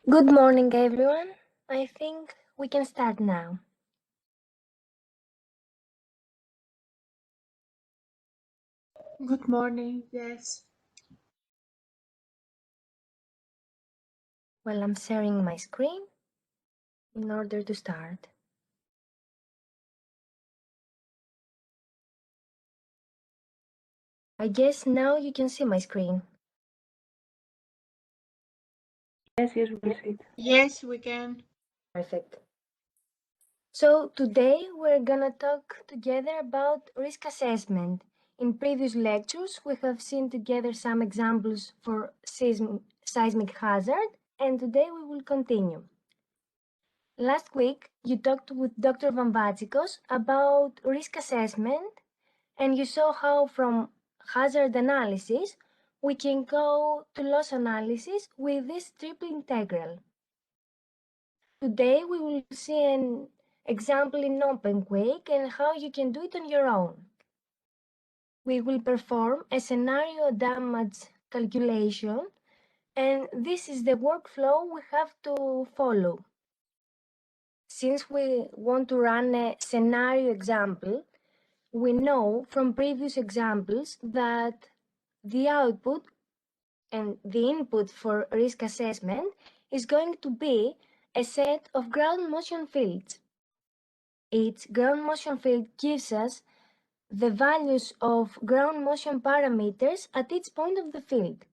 Good morning, everyone. I think we can start now. Good morning, yes. Well, I'm sharing my screen in order to start. I guess now you can see my screen. Yes, we see it. Yes, we can. Perfect. So today we're gonna talk together about risk assessment. In previous lectures, we have seen together some examples for seismic hazard, and today we will continue. Last week, you talked with Dr. Van about risk assessment, and you saw how from hazard analysis, we can go to loss analysis with this triple integral. Today, we will see an example in OpenQuake and how you can do it on your own. We will perform a scenario damage calculation, and this is the workflow we have to follow. Since we want to run a scenario example, we know from previous examples that the output and the input for risk assessment is going to be a set of ground motion fields. Each ground motion field gives us the values of ground motion parameters at each point of the field.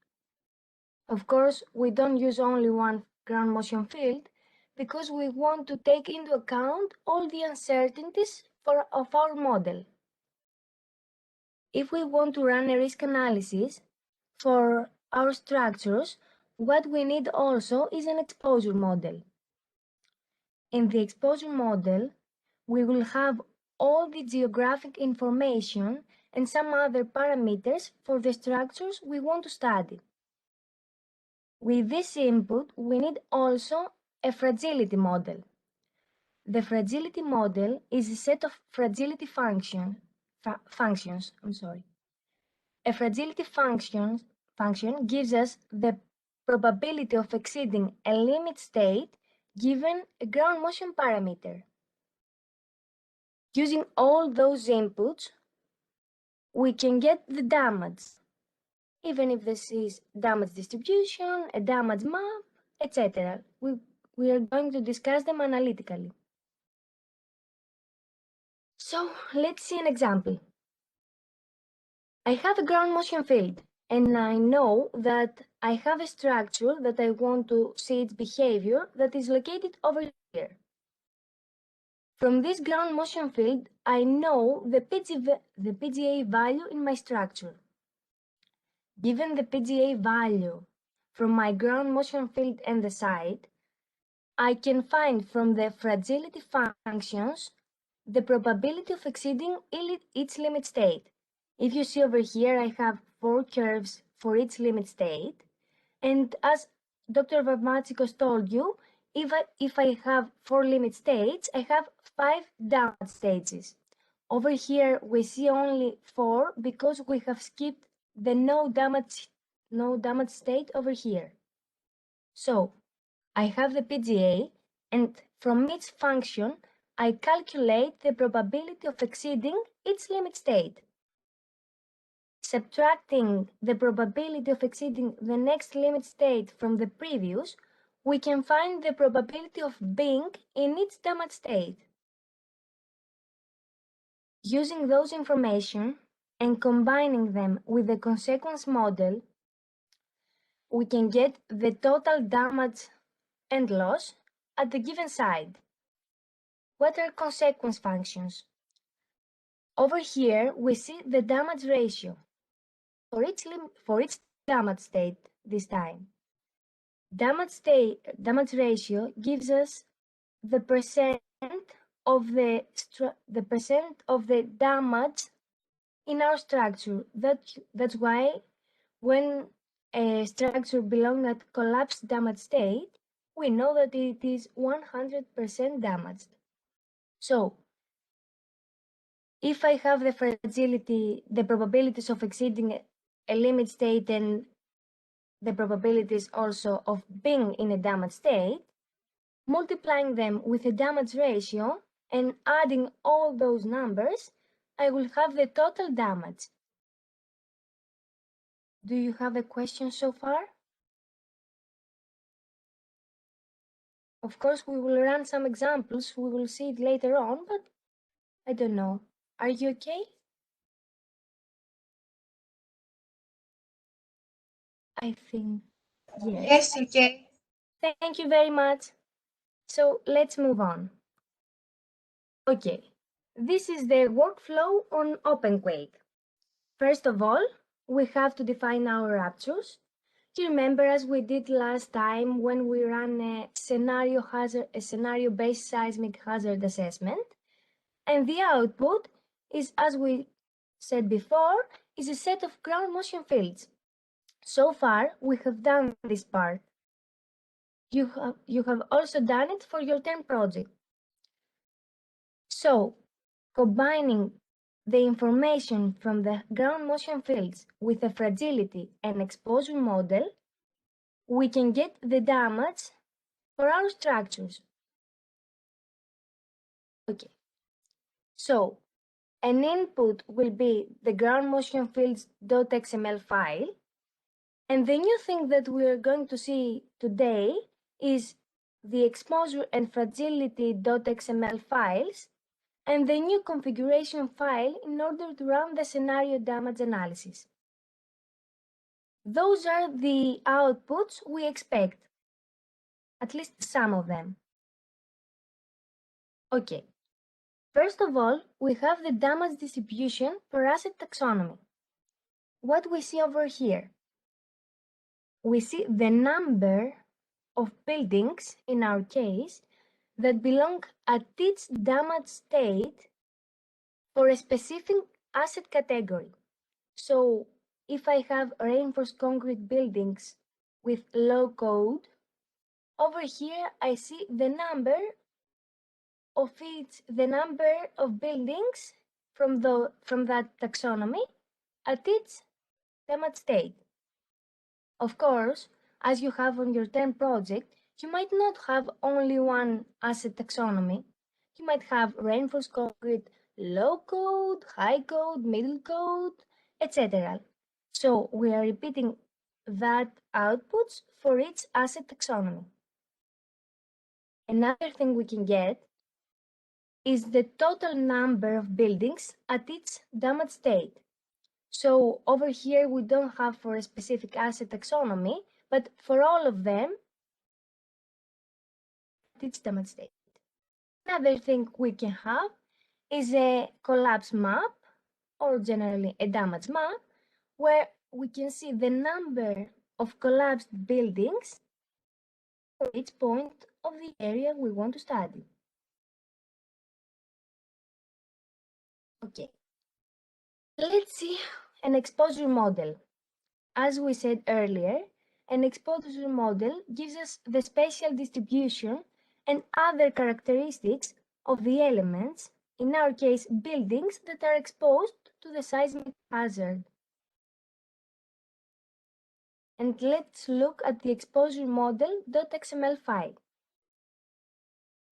Of course, we don't use only one ground motion field because we want to take into account all the uncertainties of our model. If we want to run a risk analysis for our structures, what we need also is an exposure model. In the exposure model, we will have all the geographic information and some other parameters for the structures we want to study. With this input, we need also a fragility model. The fragility model is a set of fragility functions. A fragility function gives us the probability of exceeding a limit state given a ground motion parameter. Using all those inputs, we can get the damage, even if this is damage distribution, a damage map, etc. We are going to discuss them analytically. So let's see an example. I have a ground motion field, and I know that I have a structure that I want to see its behavior that is located over here. From this ground motion field, I know the PGA value in my structure. Given the PGA value from my ground motion field and the site, I can find from the fragility functions the probability of exceeding its limit state. If you see over here, I have 4 curves for each limit state. And as Dr. Varmatsikos told you, if I have 4 limit states, I have 5 damage stages. Over here, we see only 4 because we have skipped the no damage state over here. So I have the PGA, and from its function, I calculate the probability of exceeding its limit state. Subtracting the probability of exceeding the next limit state from the previous, we can find the probability of being in its damage state. Using those information and combining them with the consequence model, we can get the total damage and loss at the given site. What are consequence functions? Over here, we see the damage ratio for each damage state this time. Damage ratio gives us the percent of the damage in our structure. That's why when a structure belongs at collapsed damage state, we know that it is 100% damaged. So if I have the fragility, the probabilities of exceeding a limit state and the probabilities also of being in a damaged state, multiplying them with a damage ratio and adding all those numbers, I will have the total damage. Do you have a question so far? Of course, we will run some examples. We will see it later on, but I don't know. Are you okay? I think yes. Yes, okay. Thank you very much. So let's move on. Okay, this is the workflow on OpenQuake. First of all, we have to define our ruptures. You remember, as we did last time when we ran a scenario-based seismic hazard assessment, and the output is, as we said before, is a set of ground motion fields. So far, we have done this part. You have also done it for your 10 project. So, combining the information from the ground motion fields with a fragility and exposure model, we can get the damage for our structures. Okay, so an input will be the ground motion fields.xml file. And the new thing that we are going to see today is the exposure and fragility.xml files and the new configuration file in order to run the scenario damage analysis. Those are the outputs we expect, at least some of them. Okay, first of all, we have the damage distribution for asset taxonomy. What we see over here? We see the number of buildings, in our case, that belong at each damage state for a specific asset category. So if I have reinforced concrete buildings with low code, over here I see the number of buildings from that taxonomy at each damage state. Of course, as you have on your 10 project, you might not have only one asset taxonomy. You might have reinforced concrete, low code, high code, middle code, etc. So we are repeating that outputs for each asset taxonomy. Another thing we can get is the total number of buildings at each damage state. So over here, we don't have for a specific asset taxonomy, but for all of them, it's damage state. Another thing we can have is a collapse map, or generally a damage map, where we can see the number of collapsed buildings for each point of the area we want to study. Okay, let's see an exposure model. As we said earlier, an exposure model gives us the spatial distribution and other characteristics of the elements, in our case buildings, that are exposed to the seismic hazard. And let's look at the exposure model.xml file.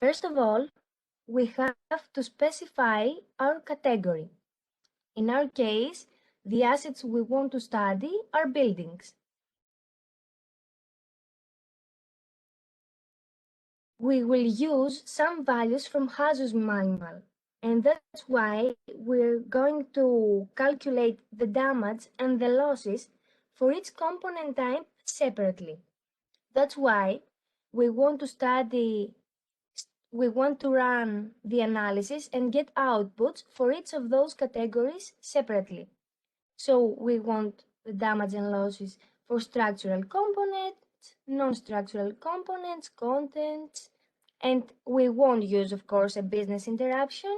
First of all, we have to specify our category. In our case, the assets we want to study are buildings. We will use some values from Hazu's manual, and that's why we're going to calculate the damage and the losses for each component type separately. That's why we want to run the analysis and get outputs for each of those categories separately. So we want the damage and losses for structural components, non-structural components, contents, and we won't use, of course, a business interruption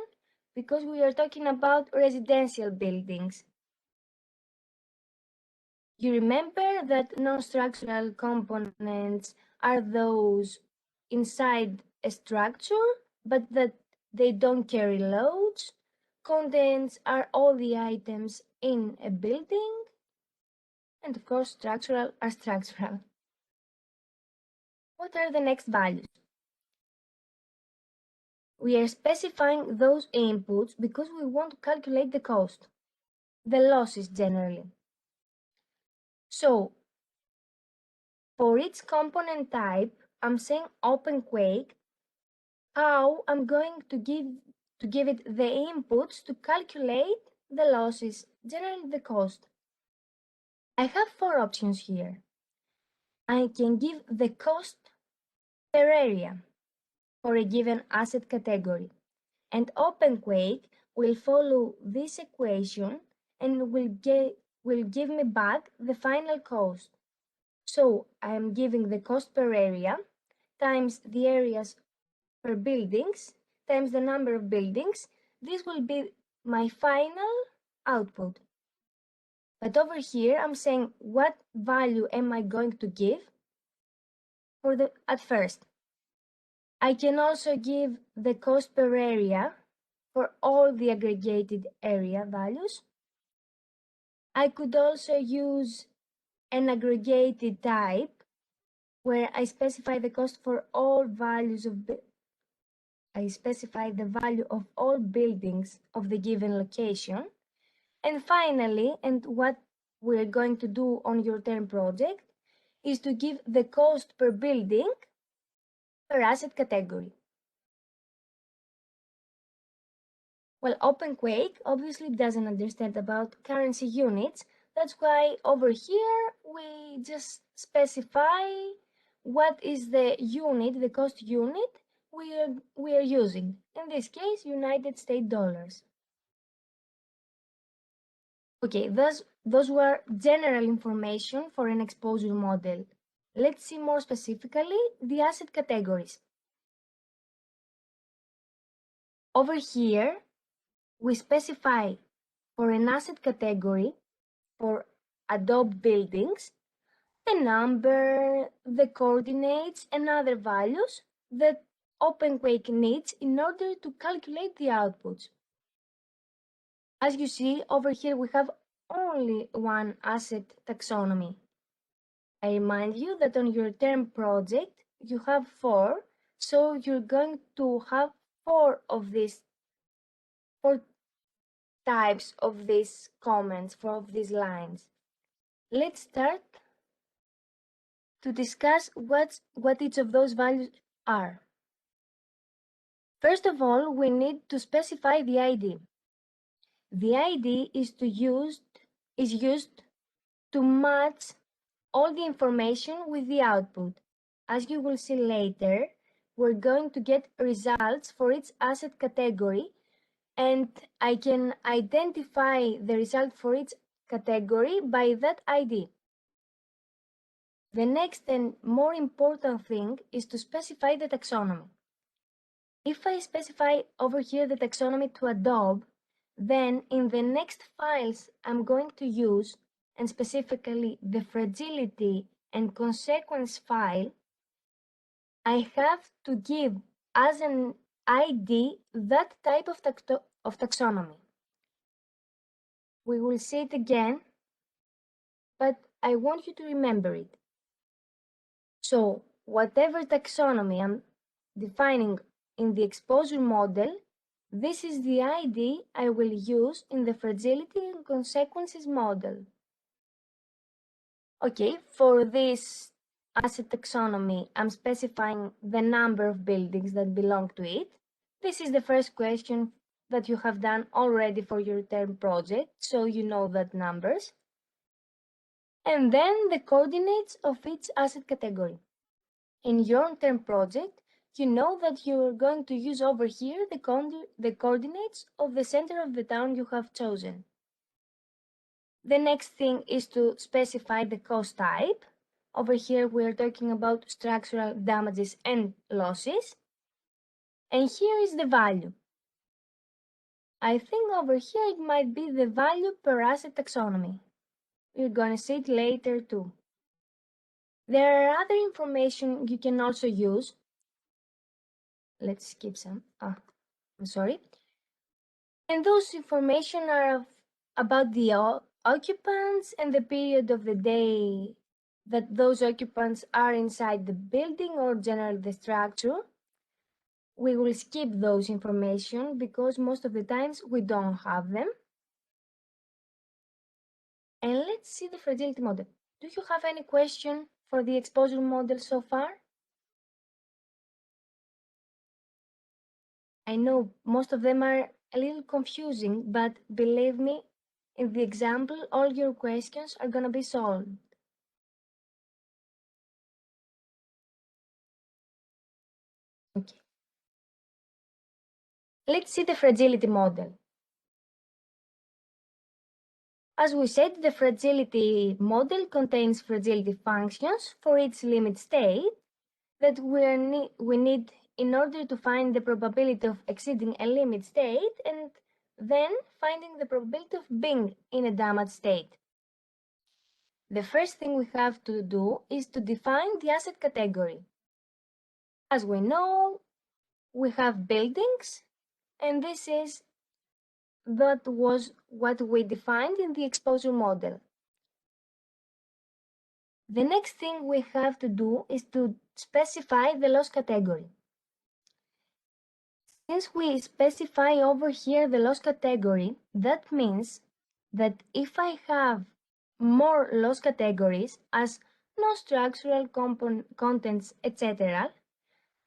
because we are talking about residential buildings. You remember that non-structural components are those inside a structure, but that they don't carry loads. Contents are all the items in a building. And of course, structural are structural. What are the next values? We are specifying those inputs because we want to calculate the cost, the losses generally. So, for each component type, I'm saying OpenQuake, how I'm going to give it the inputs to calculate the losses, generally the cost. I have 4 options here. I can give the cost per area for a given asset category, and OpenQuake will follow this equation and will give me back the final cost. So I am giving the cost per area times the areas per buildings times the number of buildings. This will be my final output. But over here, I'm saying what value am I going to give at first. I can also give the cost per area for all the aggregated area values. I could also use an aggregated type where I specify the cost for all values I specify the value of all buildings of the given location. And finally, and what we're going to do on your term project, is to give the cost per building per asset category. Well, OpenQuake obviously doesn't understand about currency units. That's why over here we just specify what is the unit, the cost unit we are using. In this case, United States dollars. Okay, those were general information for an exposure model. Let's see more specifically the asset categories. Over here, we specify for an asset category for Adobe buildings, the number, the coordinates, and other values that OpenQuake needs in order to calculate the outputs. As you see, over here we have only one asset taxonomy. I remind you that on your term project, you have 4, so you're going to have 4 types of these comments, 4 of these lines. Let's start to discuss what each of those values are. First of all, we need to specify the ID. The ID is used to match all the information with the output. As you will see later, we're going to get results for each asset category, and I can identify the result for each category by that ID. The next and more important thing is to specify the taxonomy. If I specify over here the taxonomy to Adobe, then in the next files I'm going to use, and specifically the fragility and consequence file, I have to give as an ID that type of taxonomy. We will see it again, but I want you to remember it. So whatever taxonomy I'm defining in the exposure model, this is the ID I will use in the fragility and consequences model. Okay, for this asset taxonomy, I'm specifying the number of buildings that belong to it. This is the first question that you have done already for your term project, so you know that numbers. And then the coordinates of each asset category. In your term project, you know that you're going to use over here the coordinates of the center of the town you have chosen. The next thing is to specify the cost type. Over here, we're talking about structural damages and losses. And here is the value. I think over here it might be the value per asset taxonomy. We're going to see it later too. There are other information you can also use. Let's skip some. I'm sorry. And those information are about the occupants and the period of the day that those occupants are inside the building or generally the structure. We will skip those information because most of the times we don't have them. And let's see the fragility model. Do you have any question for the exposure model so far? I know most of them are a little confusing, but believe me, in the example, all your questions are going to be solved. Okay. Let's see the fragility model. As we said, the fragility model contains fragility functions for its limit state that we need in order to find the probability of exceeding a limit state and then finding the probability of being in a damaged state. The first thing we have to do is to define the asset category. As we know, we have buildings, and that was what we defined in the exposure model. The next thing we have to do is to specify the loss category. Since we specify over here the loss category, that means that if I have more loss categories as non-structural contents, etc.,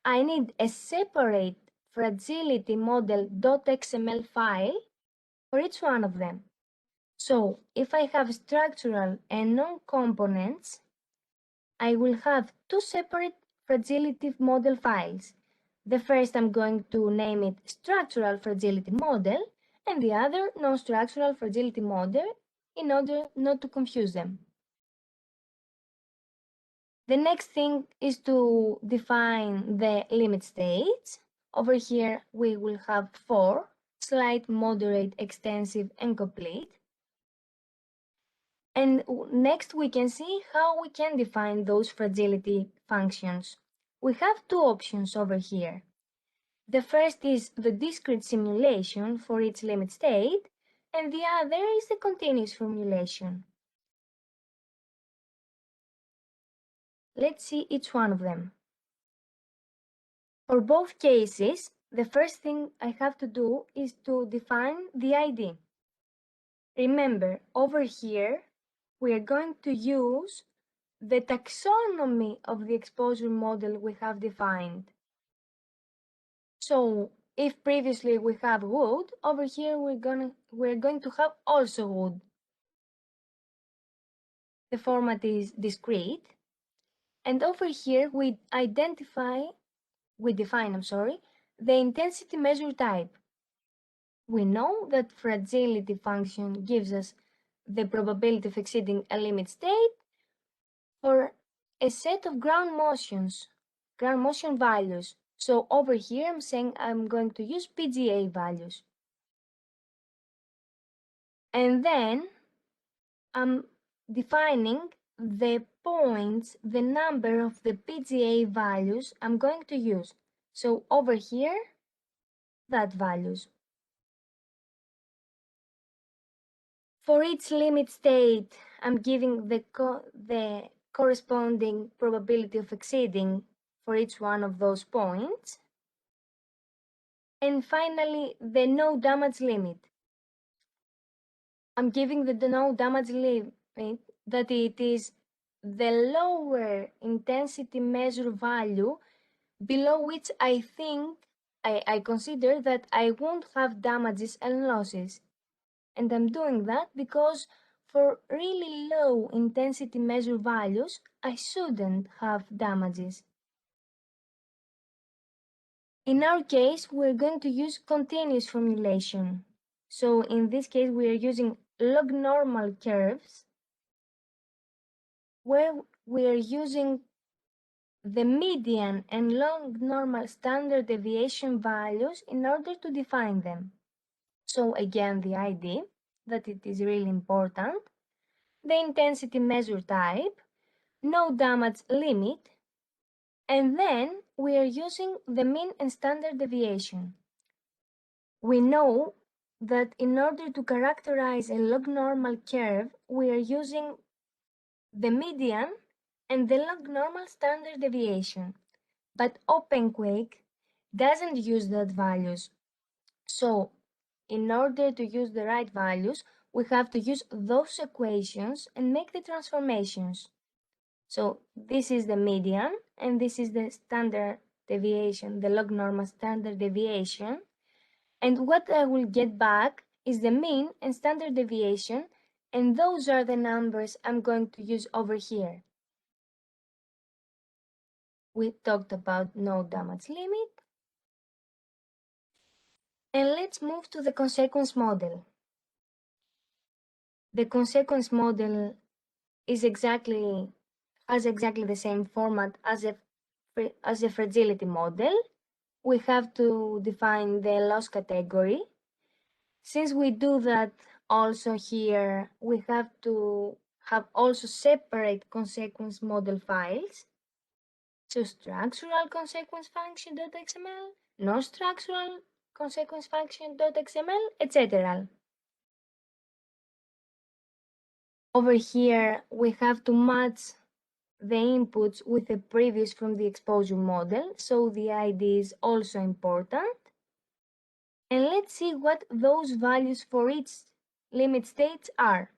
I need a separate fragility model.xml file for each one of them. So if I have structural and non-components, I will have two separate fragility model files. The first I'm going to name it structural fragility model and the other non-structural fragility model in order not to confuse them. The next thing is to define the limit states. Over here we will have 4: slight, moderate, extensive, and complete. And next we can see how we can define those fragility functions. We have two options over here. The first is the discrete simulation for its limit state, and the other is the continuous formulation. Let's see each one of them. For both cases, the first thing I have to do is to define the ID. Remember, over here, we are going to use the taxonomy of the exposure model we have defined. So if previously we have wood, over here we're going to have also wood. The format is discrete. And over here we define, the intensity measure type. We know that fragility function gives us the probability of exceeding a limit state for a set of ground motion values. So over here I'm saying I'm going to use PGA values. And then I'm defining the points, the number of the PGA values I'm going to use. So over here, that values. For each limit state, I'm giving the corresponding probability of exceeding for each one of those points. And finally, the no damage limit. I'm giving the no damage limit that it is the lower intensity measure value below which I consider that I won't have damages and losses. And I'm doing that because for really low intensity measure values, I shouldn't have damages. In our case, we're going to use continuous formulation. So in this case, we are using log normal curves where we are using the median and log normal standard deviation values in order to define them. So again, the ID, that it is really important, the intensity measure type, no damage limit, and then we are using the mean and standard deviation. We know that in order to characterize a log normal curve, we are using the median and the log normal standard deviation. But OpenQuake doesn't use that values. So in order to use the right values, we have to use those equations and make the transformations. So this is the median and this is the standard deviation, the log normal standard deviation. And what I will get back is the mean and standard deviation, and those are the numbers I'm going to use over here. We talked about no damage limit. And let's move to the consequence model. The consequence model is has exactly the same format as a fragility model. We have to define the loss category. Since we do that also here, we have to have also separate consequence model files. So structural consequence function.xml, non-structural consequence function.xml, etc. Over here, we have to match the inputs with the previous from the exposure model, so the ID is also important. And let's see what those values for each limit states are.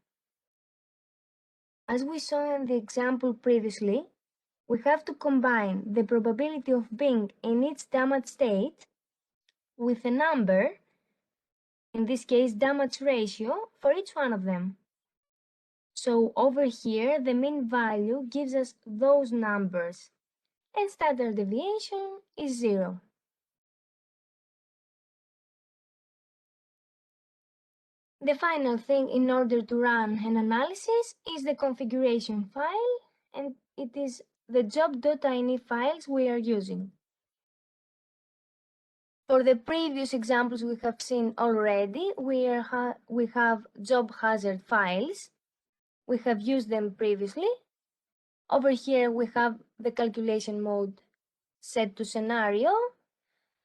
As we saw in the example previously, we have to combine the probability of being in each damage state with a number, in this case damage ratio, for each one of them. So over here, the mean value gives us those numbers, and standard deviation is 0. The final thing in order to run an analysis is the configuration file, and it is the job.ini files we are using. For the previous examples we have seen already, we have job hazard files. We have used them previously. Over here we have the calculation mode set to scenario,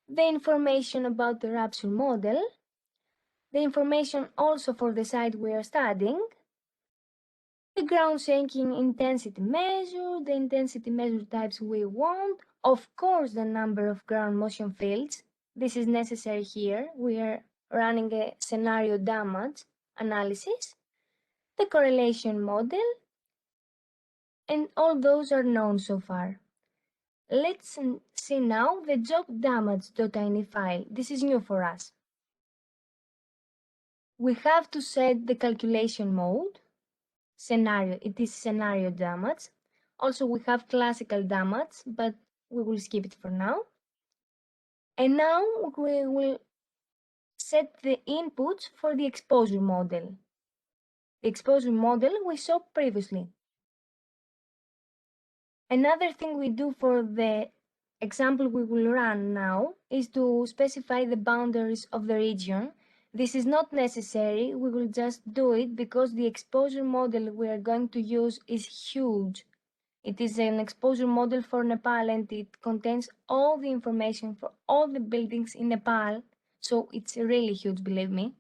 the information about the rupture model, the information also for the site we are studying, the ground shaking intensity measure, the intensity measure types we want, of course the number of ground motion fields. This is necessary here. We are running a scenario damage analysis, the correlation model, and all those are known so far. Let's see now the job damage.ini file. This is new for us. We have to set the calculation mode, scenario, it is scenario damage. Also, we have classical damage, but we will skip it for now. And now we will set the inputs for the exposure model. The exposure model we saw previously. Another thing we do for the example we will run now is to specify the boundaries of the region. This is not necessary, we will just do it because the exposure model we are going to use is huge. It is an exposure model for Nepal and it contains all the information for all the buildings in Nepal, so it's really huge, believe me.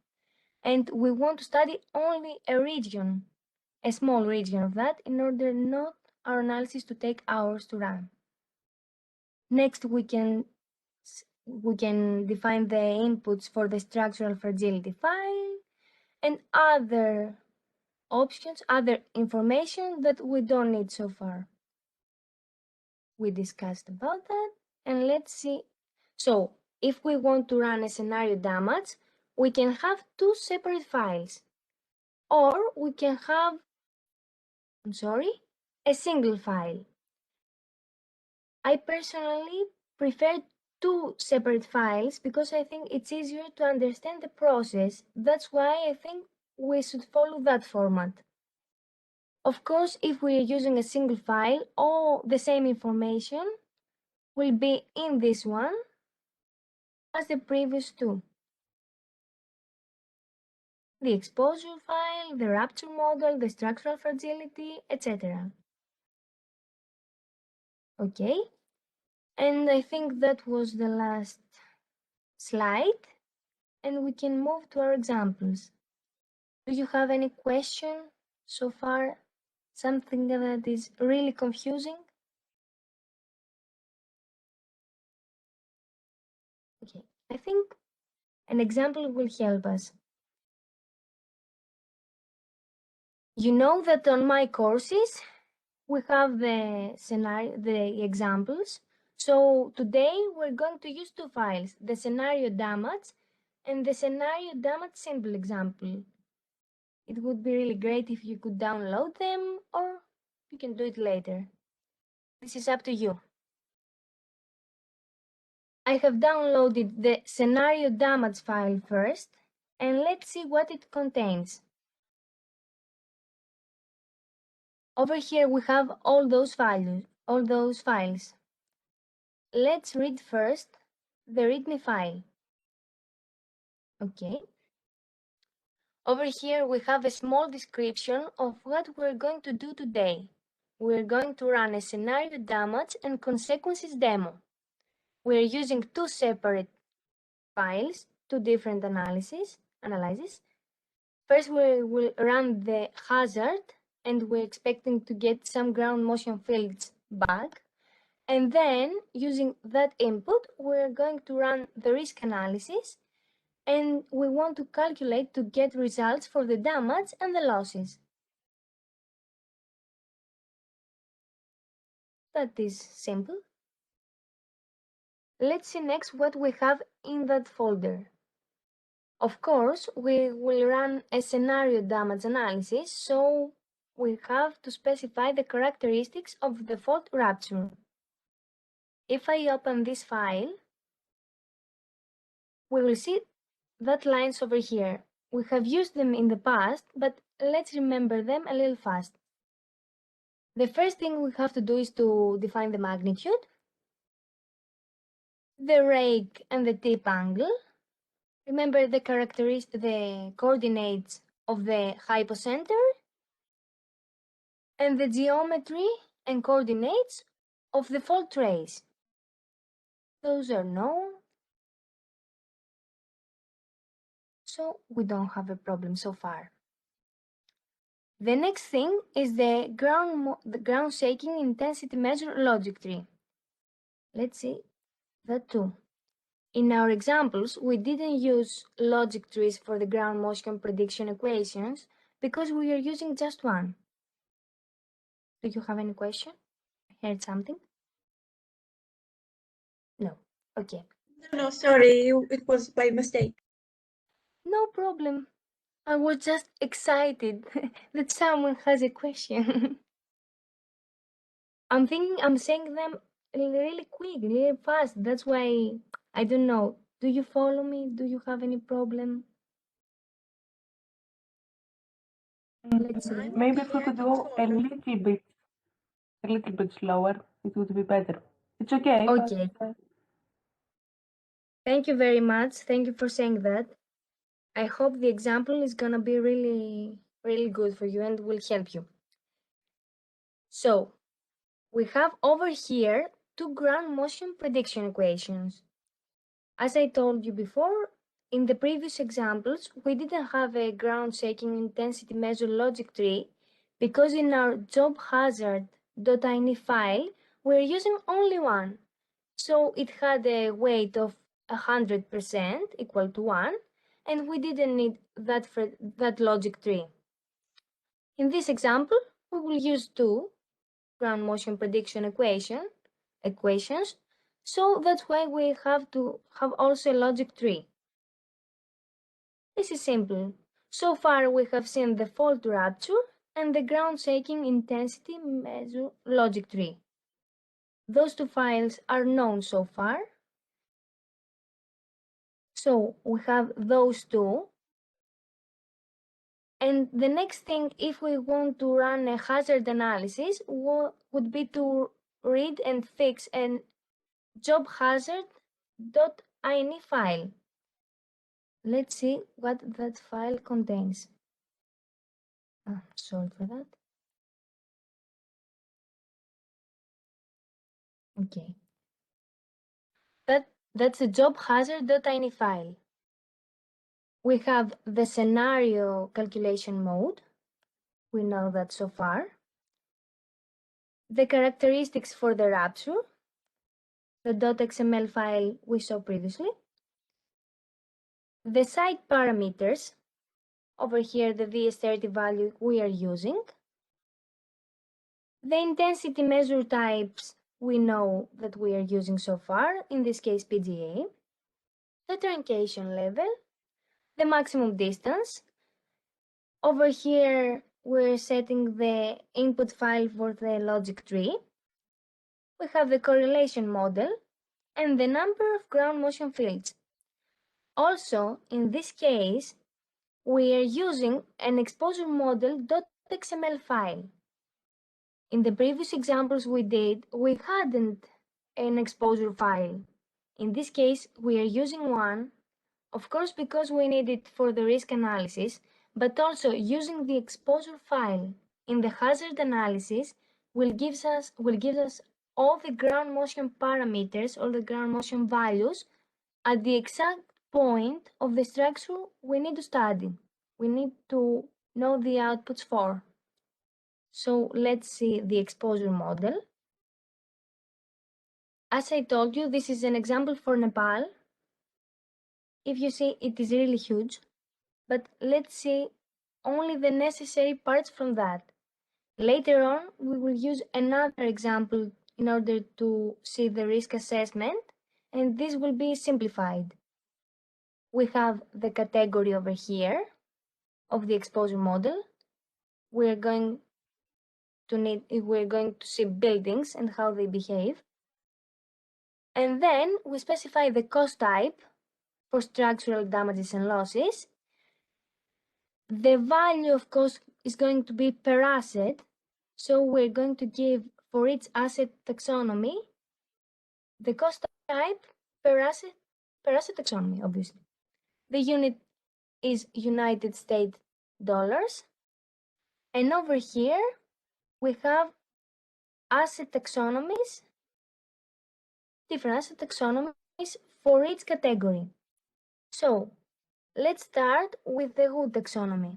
And we want to study only a region, a small region of that, in order not our analysis to take hours to run. Next, we can define the inputs for the structural fragility file and other options, other information that we don't need so far. We discussed about that, and let's see. So, if we want to run a scenario damage, we can have two separate files, or we can have, a single file. I personally prefer two separate files because I think it's easier to understand the process. That's why I think we should follow that format. Of course, if we are using a single file, all the same information will be in this one as the previous two. The exposure file, the rupture model, the structural fragility, etc. Okay, and I think that was the last slide. and we can move to our examples. Do you have any question so far? Something that is really confusing? Okay, I think an example will help us. You know that on my courses, we have the scenario, the examples. So today we're going to use two files, the scenario damage and the scenario damage simple example. It would be really great if you could download them, or you can do it later. This is up to you. I have downloaded the scenario damage file first, and let's see what it contains. Over here we have all those files. Let's read first the README file. Okay. Over here we have a small description of what we're going to do today. We're going to run a scenario damage and consequences demo. We're using two separate files, two different analyses. First we will run the hazard, and we're expecting to get some ground motion fields back. And then, using that input, we're going to run the risk analysis, and we want to calculate to get results for the damage and the losses. That is simple. Let's see next what we have in that folder. Of course, we will run a scenario damage analysis, so we have to specify the characteristics of the fault rupture. If I open this file, we will see that lines over here. We have used them in the past, but let's remember them a little fast. The first thing we have to do is to define the magnitude, the rake and the tip angle. Remember the coordinates of the hypocenter, and the geometry and coordinates of the fault trace. Those are known, so we don't have a problem so far. The next thing is the ground shaking intensity measure logic tree. Let's see that too. In our examples, we didn't use logic trees for the ground motion prediction equations because we are using just one. Do you have any question? Heard something? No. Okay. No, sorry, it was by mistake. No problem. I was just excited that someone has a question. I'm saying them really quick, really fast. That's why I don't know. Do you follow me? Do you have any problem? Let's see. Maybe if we could go a little bit slower, it would be better. It's okay. Okay. Thank you very much. Thank you for saying that. I hope the example is gonna be really, really good for you and will help you. So, we have over here two ground motion prediction equations. As I told you before, in the previous examples, we didn't have a ground shaking intensity measure logic tree because in our job hazard.ini file, we're using only one. So it had a weight of 100% equal to 1, and we didn't need that logic tree. In this example, we will use two ground motion prediction equations, so that's why we have to have also a logic tree. This is simple. So far we have seen the fault rupture and the ground shaking intensity measure logic tree. Those two files are known so far. So we have those two. And the next thing, if we want to run a hazard analysis, would be to read and fix an job hazard.ini file. Let's see what that file contains. Sorry for that. Okay. That's a job hazard.ini file. We have the scenario calculation mode. We know that so far. The characteristics for the rupture, the .xml file we saw previously. The site parameters, over here the VS30 value we are using. The intensity measure types we know that we are using so far, in this case PGA. The truncation level, the maximum distance. Over here we're setting the input file for the logic tree. We have the correlation model and the number of ground motion fields. Also, in this case, we are using an exposure model.xml file. In the previous examples we did, we hadn't an exposure file. In this case, we are using one, of course, because we need it for the risk analysis, but also using the exposure file in the hazard analysis will give us all the ground motion parameters, all the ground motion values at the exact point of the structure we need to study. We need to know the outputs for. So let's see the exposure model. As I told you, this is an example for Nepal. If you see, it is really huge, but let's see only the necessary parts from that. Later on, we will use another example in order to see the risk assessment, and this will be simplified. We have the category over here of the exposure model. We're going to see buildings and how they behave. And then we specify the cost type for structural damages and losses. The value of cost is going to be per asset. So we're going to give for each asset taxonomy the cost type per asset taxonomy, obviously. The unit is United States dollars. And over here, we have asset taxonomies, different asset taxonomies for each category. So let's start with the wood taxonomy.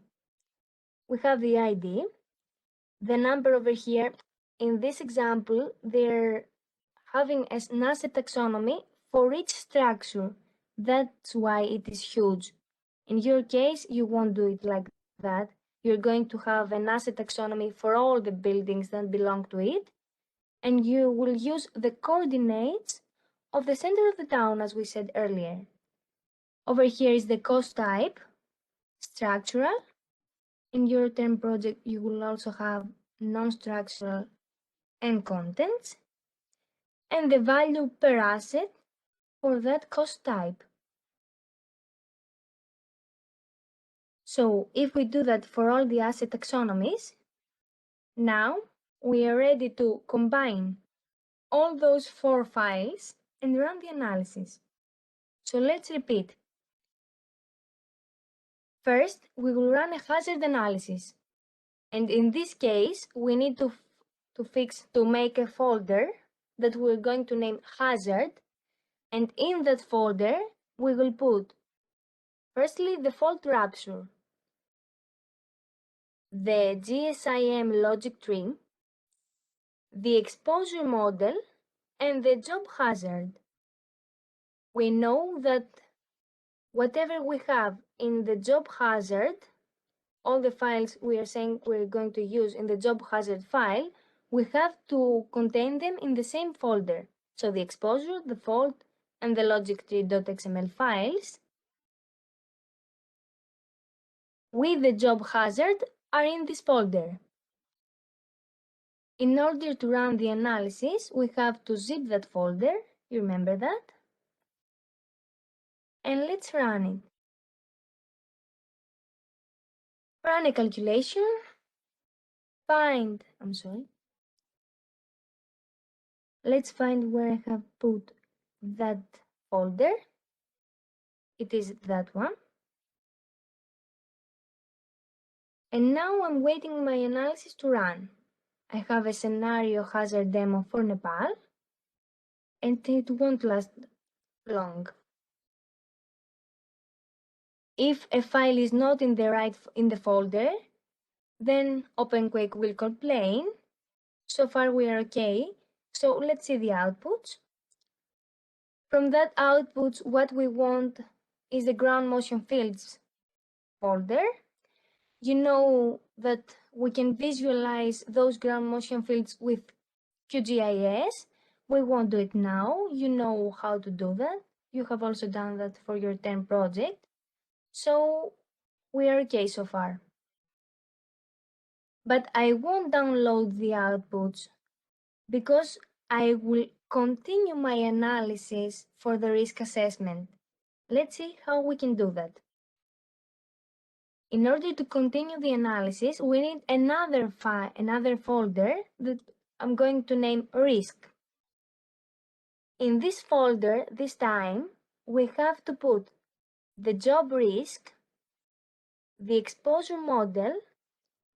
We have the ID, the number over here. In this example, they're having an asset taxonomy for each structure. That's why it is huge. In your case, you won't do it like that. You're going to have an asset taxonomy for all the buildings that belong to it, and you will use the coordinates of the center of the town, as we said earlier. Over here is the cost type, structural. In your term project, you will also have non-structural and contents, and the value per asset for that cost type. So if we do that for all the asset taxonomies, now we are ready to combine all those 4 files and run the analysis. So let's repeat. First, we will run a hazard analysis. And in this case, we need to make a folder that we're going to name hazard. And in that folder, we will put, firstly, the fault rupture, the GSIM logic tree, the exposure model, and the job hazard. We know that whatever we have in the job hazard, all the files we are saying we're going to use in the job hazard file, we have to contain them in the same folder. So the exposure, the fault, and the logic tree.xml files with the job hazard are in this folder. In order to run the analysis, we have to zip that folder. You remember that? And let's run it. Run a calculation. Let's find where I have put that folder. It is that one. And now I'm waiting my analysis to run. I have a scenario hazard demo for Nepal, and it won't last long. If a file is not in the folder, then OpenQuake will complain. So far we are okay. So let's see the outputs. From that outputs, what we want is the ground motion fields folder. You know that we can visualize those ground motion fields with QGIS. We won't do it now. You know how to do that. You have also done that for your 10 project. So we are okay so far. But I won't download the outputs because I will continue my analysis for the risk assessment. Let's see how we can do that. In order to continue the analysis, we need another folder that I'm going to name risk. In this folder, this time, we have to put the job risk, the exposure model,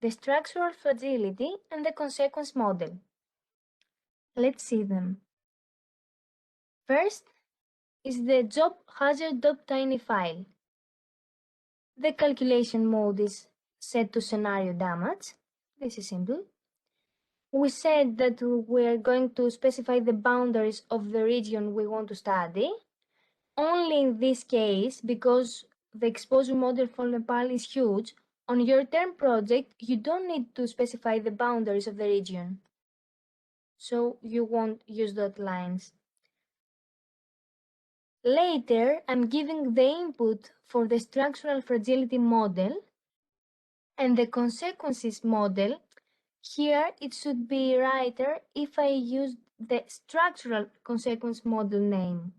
the structural fragility, and the consequence model. Let's see them. First is the job hazard.tiny file. The calculation mode is set to scenario damage. This is simple. We said that we're going to specify the boundaries of the region we want to study. Only in this case, because the exposure model for Nepal is huge, on your term project, you don't need to specify the boundaries of the region. So you won't use dot lines. Later, I'm giving the input for the structural fragility model and the consequences model. Here, it should be righter if I use the structural consequence model name.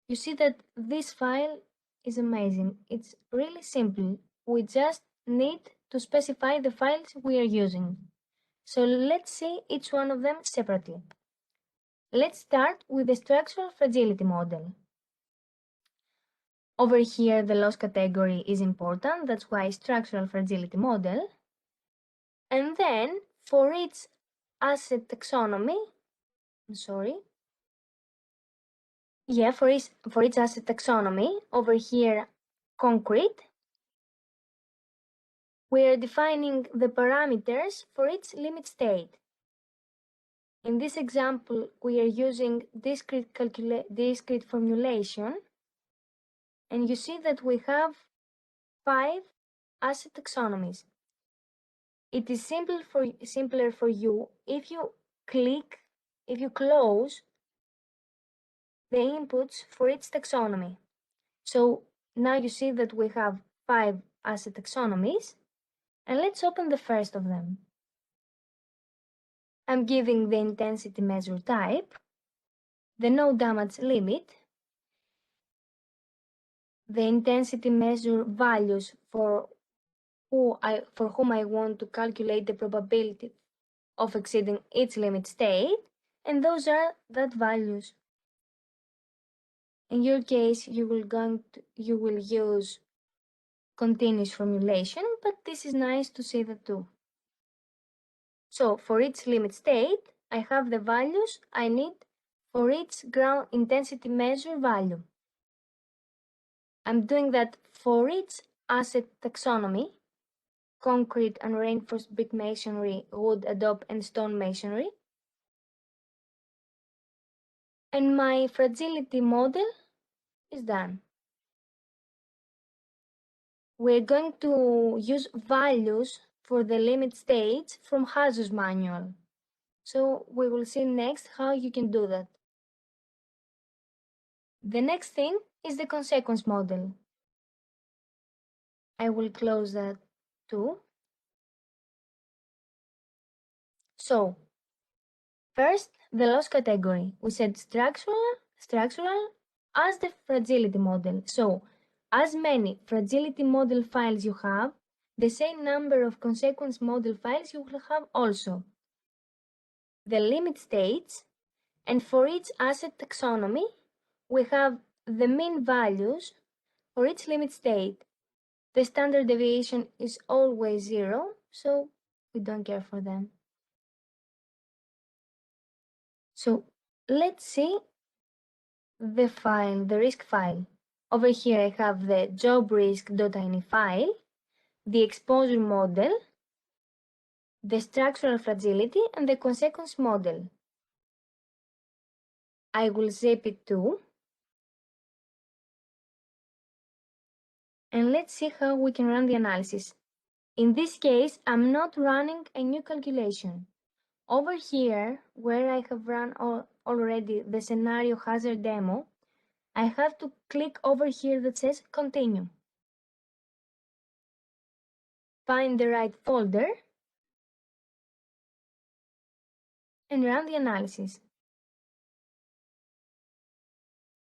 You see that this file is amazing. It's really simple. We just need to specify the files we are using. So let's see each one of them separately. Let's start with the structural fragility model. Over here, the loss category is important. That's why structural fragility model. And then for its asset taxonomy, for its asset taxonomy, over here, concrete, we are defining the parameters for its limit state. In this example, we are using discrete formulation, and you see that we have 5 asset taxonomies. It is simpler for you if you close the inputs for its taxonomy. So now you see that we have 5 asset taxonomies, and let's open the first of them. I'm giving the intensity measure type, the no damage limit, the intensity measure values for whom I want to calculate the probability of exceeding its limit state, and those are that values. In your case, you will use continuous formulation, but this is nice to see that too. So for its limit state, I have the values I need for its ground intensity measure value. I'm doing that for its asset taxonomy, concrete and reinforced brick masonry, wood, adobe, and stone masonry. And my fragility model is done. We're going to use values for the limit states from Hazu's manual. So we will see next how you can do that. The next thing is the consequence model. I will close that too. So first, the loss category. We said structural as the fragility model. So as many fragility model files you have, the same number of consequence model files you will have also. The limit states, and for each asset taxonomy, we have the mean values for each limit state. The standard deviation is always 0, so we don't care for them. So let's see the file, the risk file. Over here I have the job risk.ini file, the exposure model, the structural fragility, and the consequence model. I will zip it too. And let's see how we can run the analysis. In this case, I'm not running a new calculation. Over here, where I have run already the scenario hazard demo, I have to click over here that says continue. Find the right folder and run the analysis.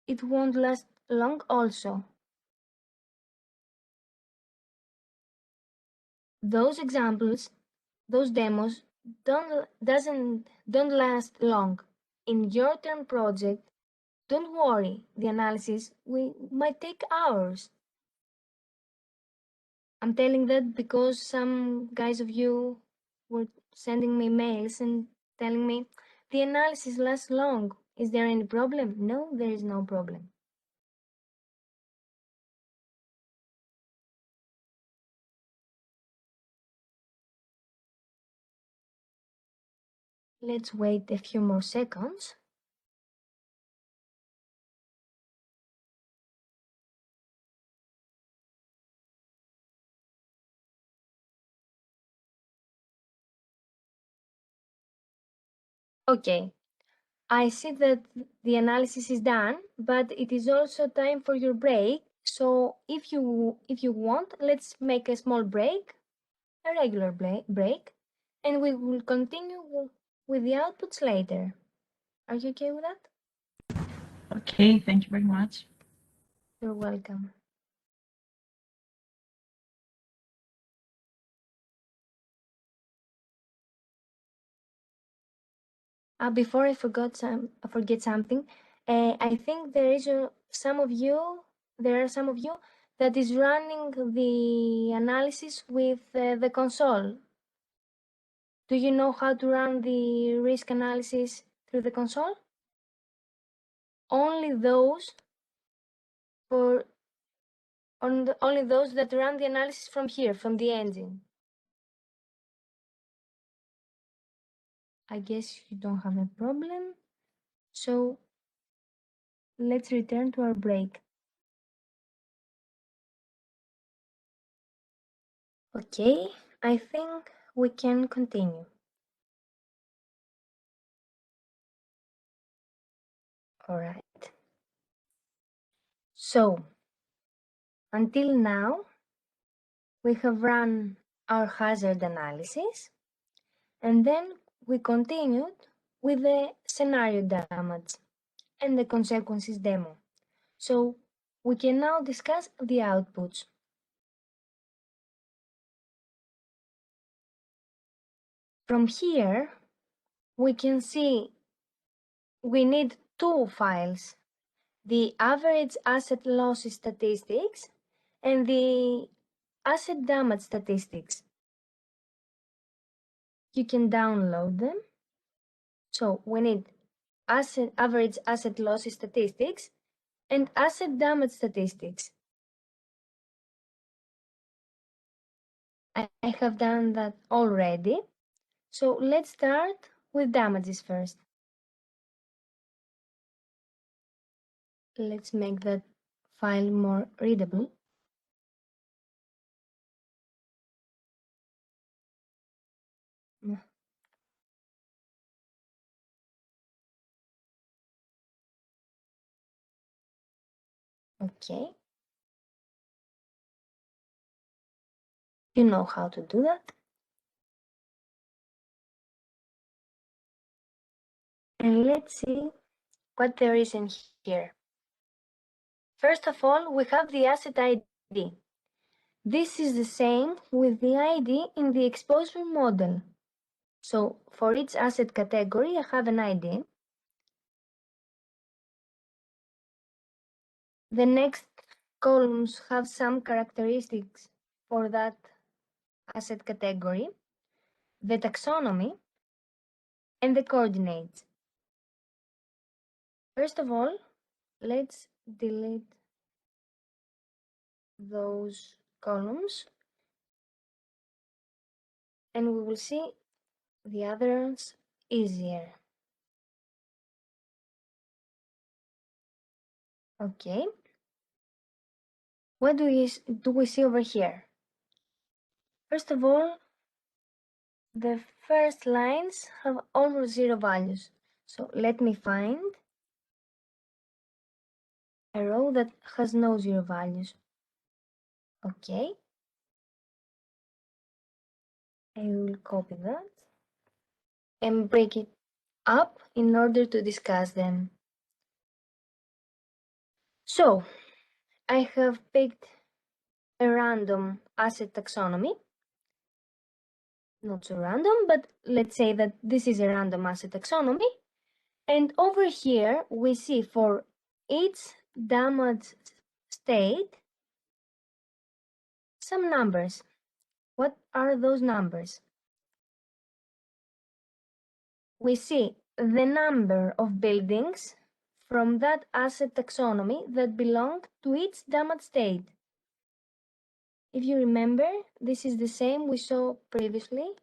It won't last long also. Those examples, those demos don't last long. In your term project, don't worry, the analysis might take hours. I'm telling that because some guys of you were sending me mails and telling me the analysis lasts long. Is there any problem? No, there is no problem. Let's wait a few more seconds. Okay, I see that the analysis is done, but it is also time for your break. So if you want, let's make a small break, a regular break, and we will continue with the outputs later. Are you okay with that? Okay, thank you very much. You're welcome. Before I forget something, I think there are some of you that is running the analysis with the console. Do you know how to run the risk analysis through the console? Only those only those that run the analysis from here, from the engine. I guess you don't have a problem. So let's return to our break. Okay, I think we can continue. All right. So, until now, we have run our hazard analysis, and then we continued with the scenario damage and the consequences demo. So, we can now discuss the outputs. From here, we can see we need two files, the average asset losses statistics and the asset damage statistics. You can download them. So we need average asset losses statistics and asset damage statistics. I have done that already. So let's start with damages first. Let's make that file more readable. Okay. You know how to do that. And let's see what there is in here. First of all, we have the asset ID. This is the same with the ID in the exposure model. So for each asset category, I have an ID. The next columns have some characteristics for that asset category, the taxonomy, and the coordinates. First of all, let's delete those columns, and we will see the others easier. Okay. What do we see over here? First of all, the first lines have almost zero values. So let me find a row that has no zero values. Okay. I will copy that and break it up in order to discuss them. So, I have picked a random asset taxonomy. Not so random, but let's say that this is a random asset taxonomy. And over here, we see for each damaged state, some numbers. What are those numbers? We see the number of buildings from that asset taxonomy that belong to each damaged state. If you remember, this is the same we saw previously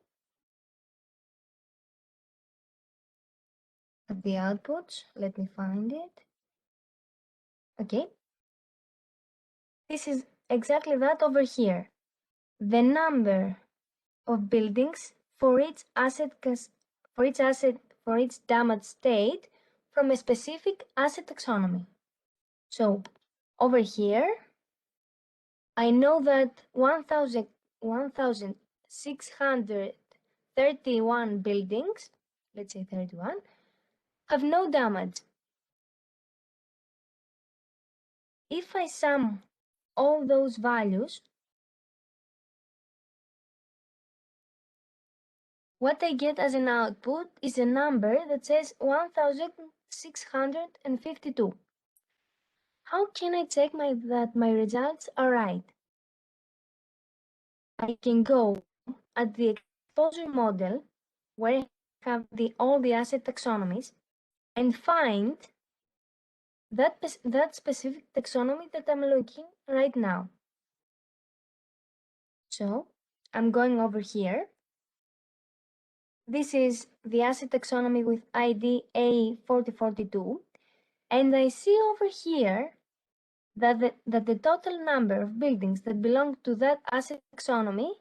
at the outputs. Let me find it. Okay. This is exactly that over here. The number of buildings for each damaged state from a specific asset taxonomy. So over here, I know that 1,631 buildings, let's say 31, have no damage. If I sum all those values, what I get as an output is a number that says 1,652. How can I check that my results are right? I can go at the exposure model where I have all the asset taxonomies and find that specific taxonomy that I'm looking right now. So I'm going over here. This is the asset taxonomy with ID A4042, and I see over here that the total number of buildings that belong to that asset taxonomy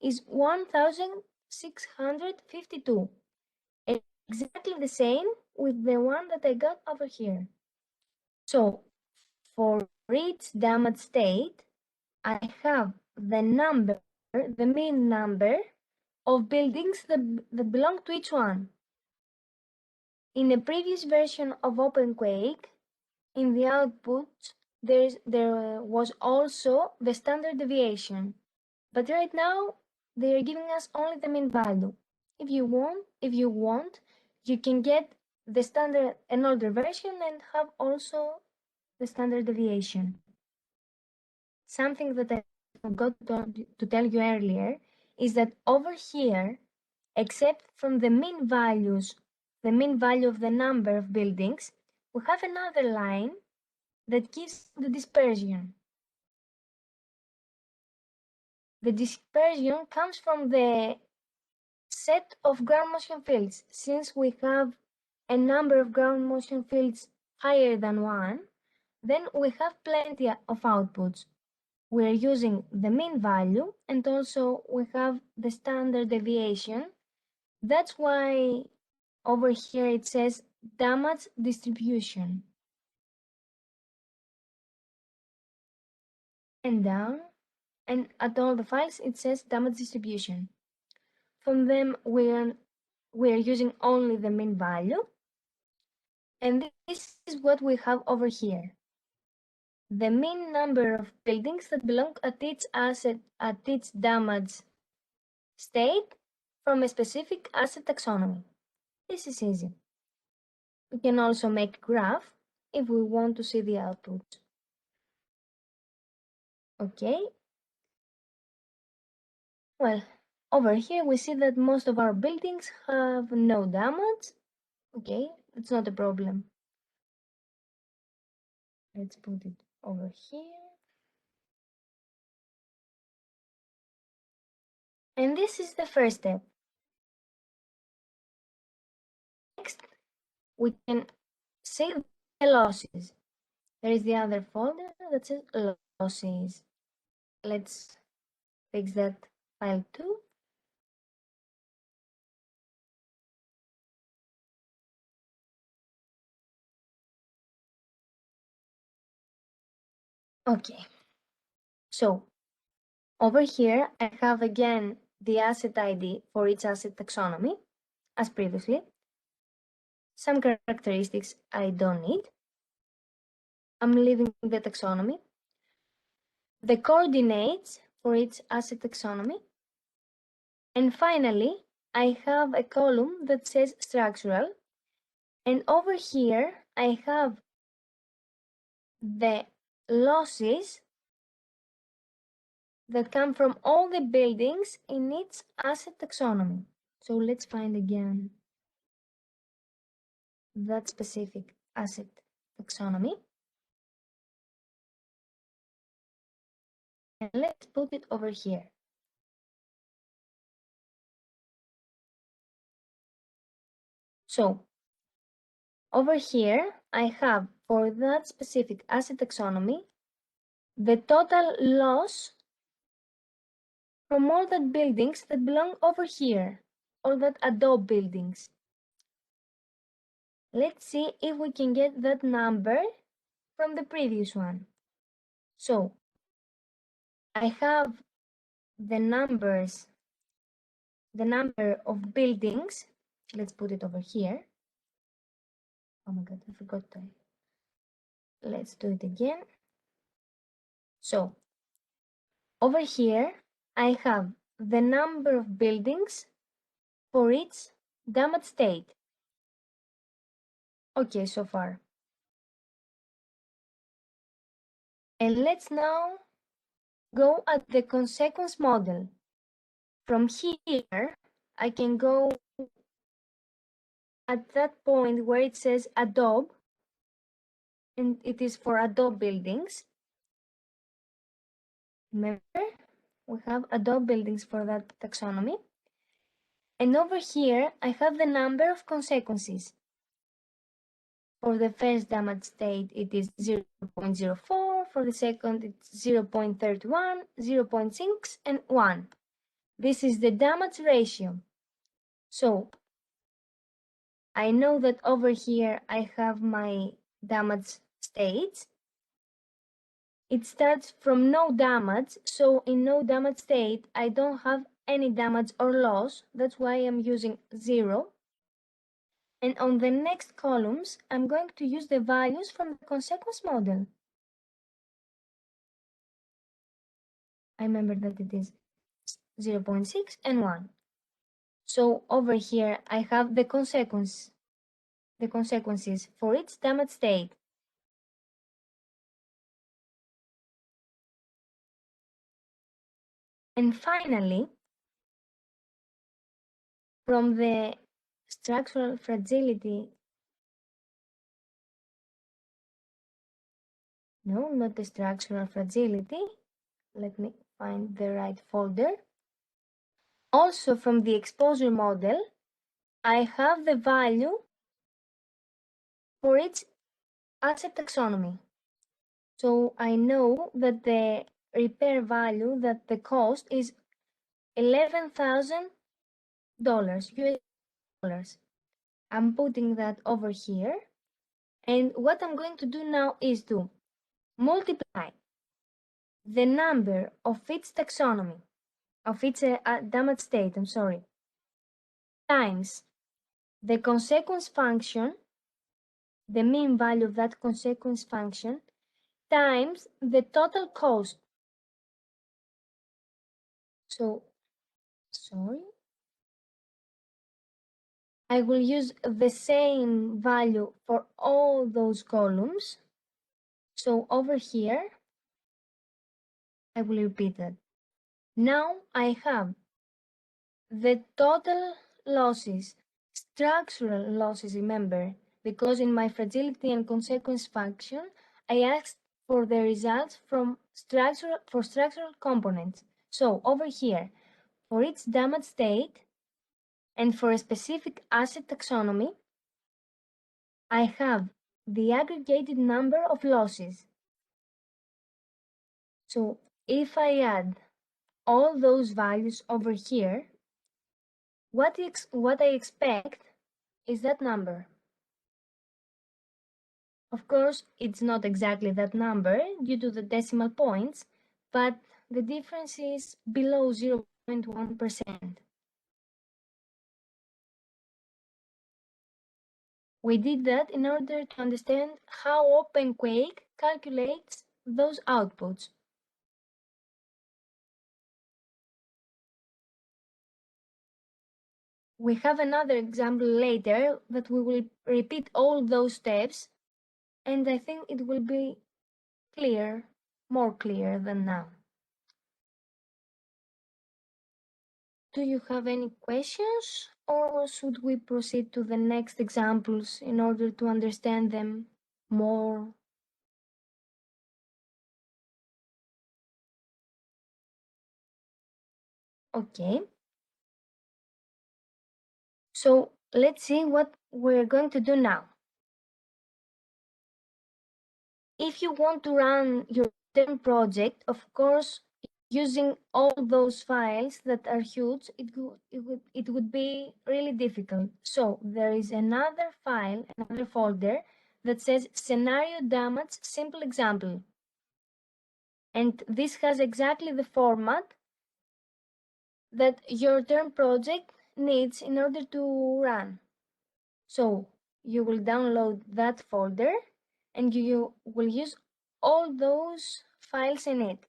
is 1,652. Exactly the same with the one that I got over here. So for each damaged state, I have the mean number of buildings that belong to each one. In a previous version of OpenQuake, in the output, there was also the standard deviation. But right now, they are giving us only the mean value. If you want, you can get the standard, an older version, and have also the standard deviation. Something that I forgot to tell you earlier is that over here, except from the mean value of the number of buildings, we have another line that gives the dispersion. The dispersion comes from the set of ground motion fields. Since we have a number of ground motion fields higher than 1, then we have plenty of outputs. We're using the mean value and also we have the standard deviation. That's why over here it says damage distribution. And down, and at all the files it says damage distribution. From them we're using only the mean value, and this is what we have over here. The mean number of buildings that belong at each damaged state from a specific asset taxonomy. This is easy. We can also make a graph if we want to see the output. Okay. Well, over here we see that most of our buildings have no damage. Okay, it's not a problem. Let's put it over here. And this is the first step. Next, we can save the losses. There is the other folder that says losses. Let's fix that file too. Okay, so over here I have again the asset ID for each asset taxonomy as previously. Some characteristics I don't need. I'm leaving the taxonomy. The coordinates for each asset taxonomy. And finally, I have a column that says structural. And over here, I have the losses that come from all the buildings in each asset taxonomy. So let's find again that specific asset taxonomy. And let's put it over here. So over here, I have for that specific asset taxonomy, the total loss from all that buildings that belong over here, all that adobe buildings. Let's see if we can get that number from the previous one. So I have the number of buildings. Let's put it over here. Oh my God, I forgot to. Let's do it again. So over here, I have the number of buildings for each damage state. Okay, so far. And let's now go at the consequence model. From here, I can go at that point where it says adobe, and it is for adobe buildings. Remember, we have adobe buildings for that taxonomy. And over here, I have the number of consequences. For the first damage state, it is 0.04. For the second, it's 0.31, 0.6, and 1. This is the damage ratio. So I know that over here, I have my damage states. It starts from no damage, so in no damage state, I don't have any damage or loss. That's why I'm using 0. And on the next columns, I'm going to use the values from the consequence model. I remember that it is 0.6 and 1. So over here, I have the consequences for each damage state. And finally, from the structural fragility, no, not the structural fragility. Let me find the right folder. Also from the exposure model, I have the value for each asset taxonomy. So I know that the repair value, that the cost is $11,000 US dollars. I'm putting that over here. And what I'm going to do now is to multiply the number of its taxonomy, of its damage state, times the consequence function, the mean value of that consequence function, times the total cost. So, sorry. I will use the same value for all those columns. So over here, I will repeat that. Now I have the total losses, structural losses, remember, because in my fragility and consequence function, I asked for the results from structural components. So over here, for each damage state and for a specific asset taxonomy, I have the aggregated number of losses. So if I add all those values over here, what I expect is that number. Of course, it's not exactly that number due to the decimal points, but the difference is below 0.1%. We did that in order to understand how OpenQuake calculates those outputs. We have another example later that we will repeat all those steps, and I think it will be clear, more clear than now. Do you have any questions, or should we proceed to the next examples in order to understand them more? Okay. So let's see what we're going to do now. If you want to run your term project, of course, using all those files that are huge, it would be really difficult. So there is another file, another folder that says scenario damage simple example. And this has exactly the format that your term project needs in order to run. So you will download that folder and you will use all those files in it.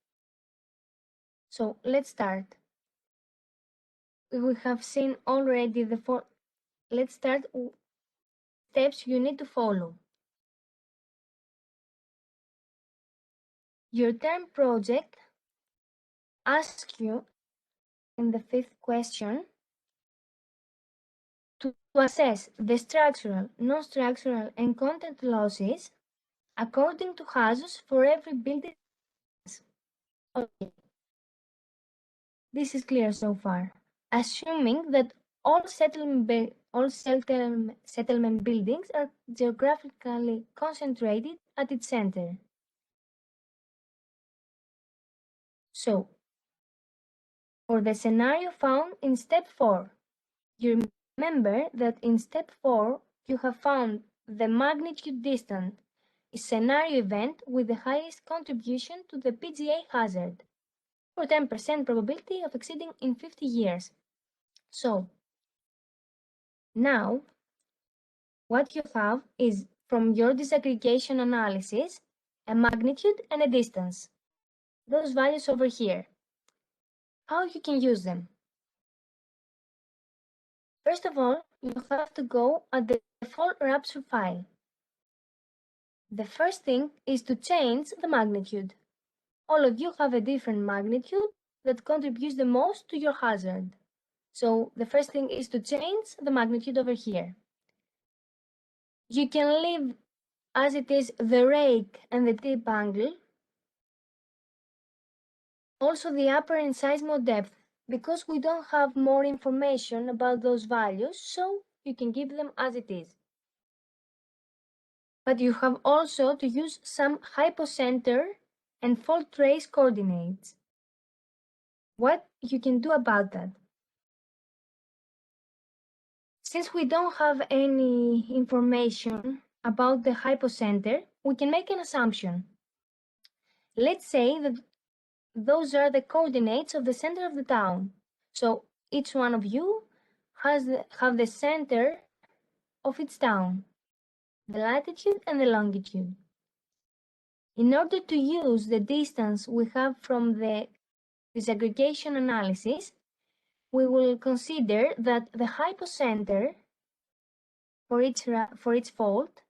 So let's start. We have seen already let's start steps you need to follow. Your term project asks you in the 5th question to assess the structural, non-structural, and content losses according to HASUS for every building. Okay. This is clear so far. Assuming that all settlement buildings are geographically concentrated at its center. So, for the scenario found in step 4, you remember that in step 4, you have found the magnitude distant scenario event with the highest contribution to the PGA hazard, for 10% probability of exceeding in 50 years. So, now, what you have is, from your disaggregation analysis, a magnitude and a distance. Those values over here. How you can use them? First of all, you have to go at the default rupture file. The first thing is to change the magnitude. All of you have a different magnitude that contributes the most to your hazard. So the first thing is to change the magnitude over here. You can leave as it is the rake and the tip angle, also the upper and seismo depth, because we don't have more information about those values, so you can keep them as it is. But you have also to use some hypocenter and fault trace coordinates. What you can do about that? Since we don't have any information about the hypocenter, we can make an assumption. Let's say that those are the coordinates of the center of the town. So each one of you have the center of its town, the latitude and the longitude. In order to use the distance we have from the disaggregation analysis, we will consider that the hypocenter for each fault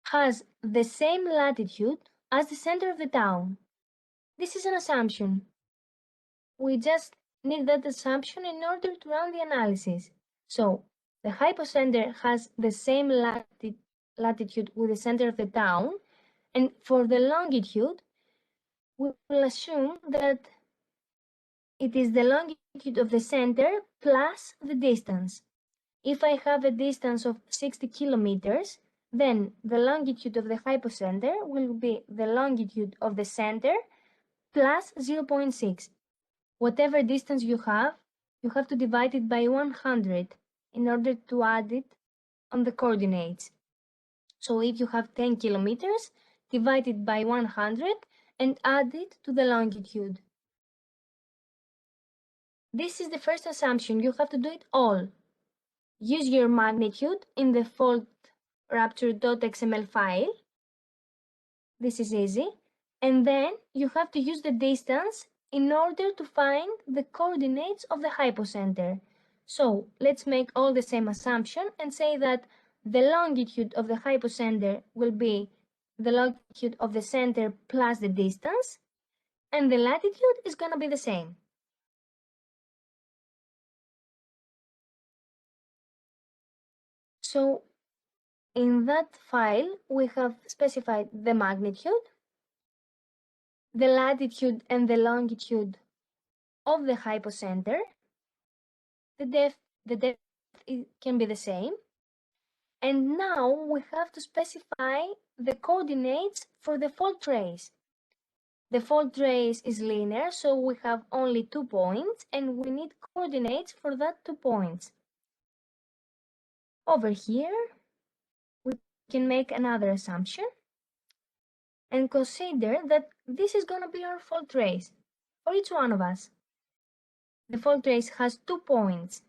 has the same latitude as the center of the town. This is an assumption. We just need that assumption in order to run the analysis. So the hypocenter has the same latitude with the center of the town, and for the longitude, we will assume that it is the longitude of the center plus the distance. If I have a distance of 60 kilometers, then the longitude of the hypocenter will be the longitude of the center plus 0.6. Whatever distance you have to divide it by 100 in order to add it on the coordinates. So if you have 10 kilometers, divide it by 100 and add it to the longitude. This is the first assumption. You have to do it all. Use your magnitude in the fault rapture.xml file. This is easy. And then you have to use the distance in order to find the coordinates of the hypocenter. So let's make all the same assumption and say that the longitude of the hypocenter will be the longitude of the center plus the distance, and the latitude is going to be the same. So in that file, we have specified the magnitude, the latitude and the longitude of the hypocenter. The depth can be the same. And now we have to specify the coordinates for the fault trace. The fault trace is linear, so we have only 2 points, and we need coordinates for that 2 points. Over here, we can make another assumption and consider that this is going to be our fault trace for each one of us. The fault trace has 2 points.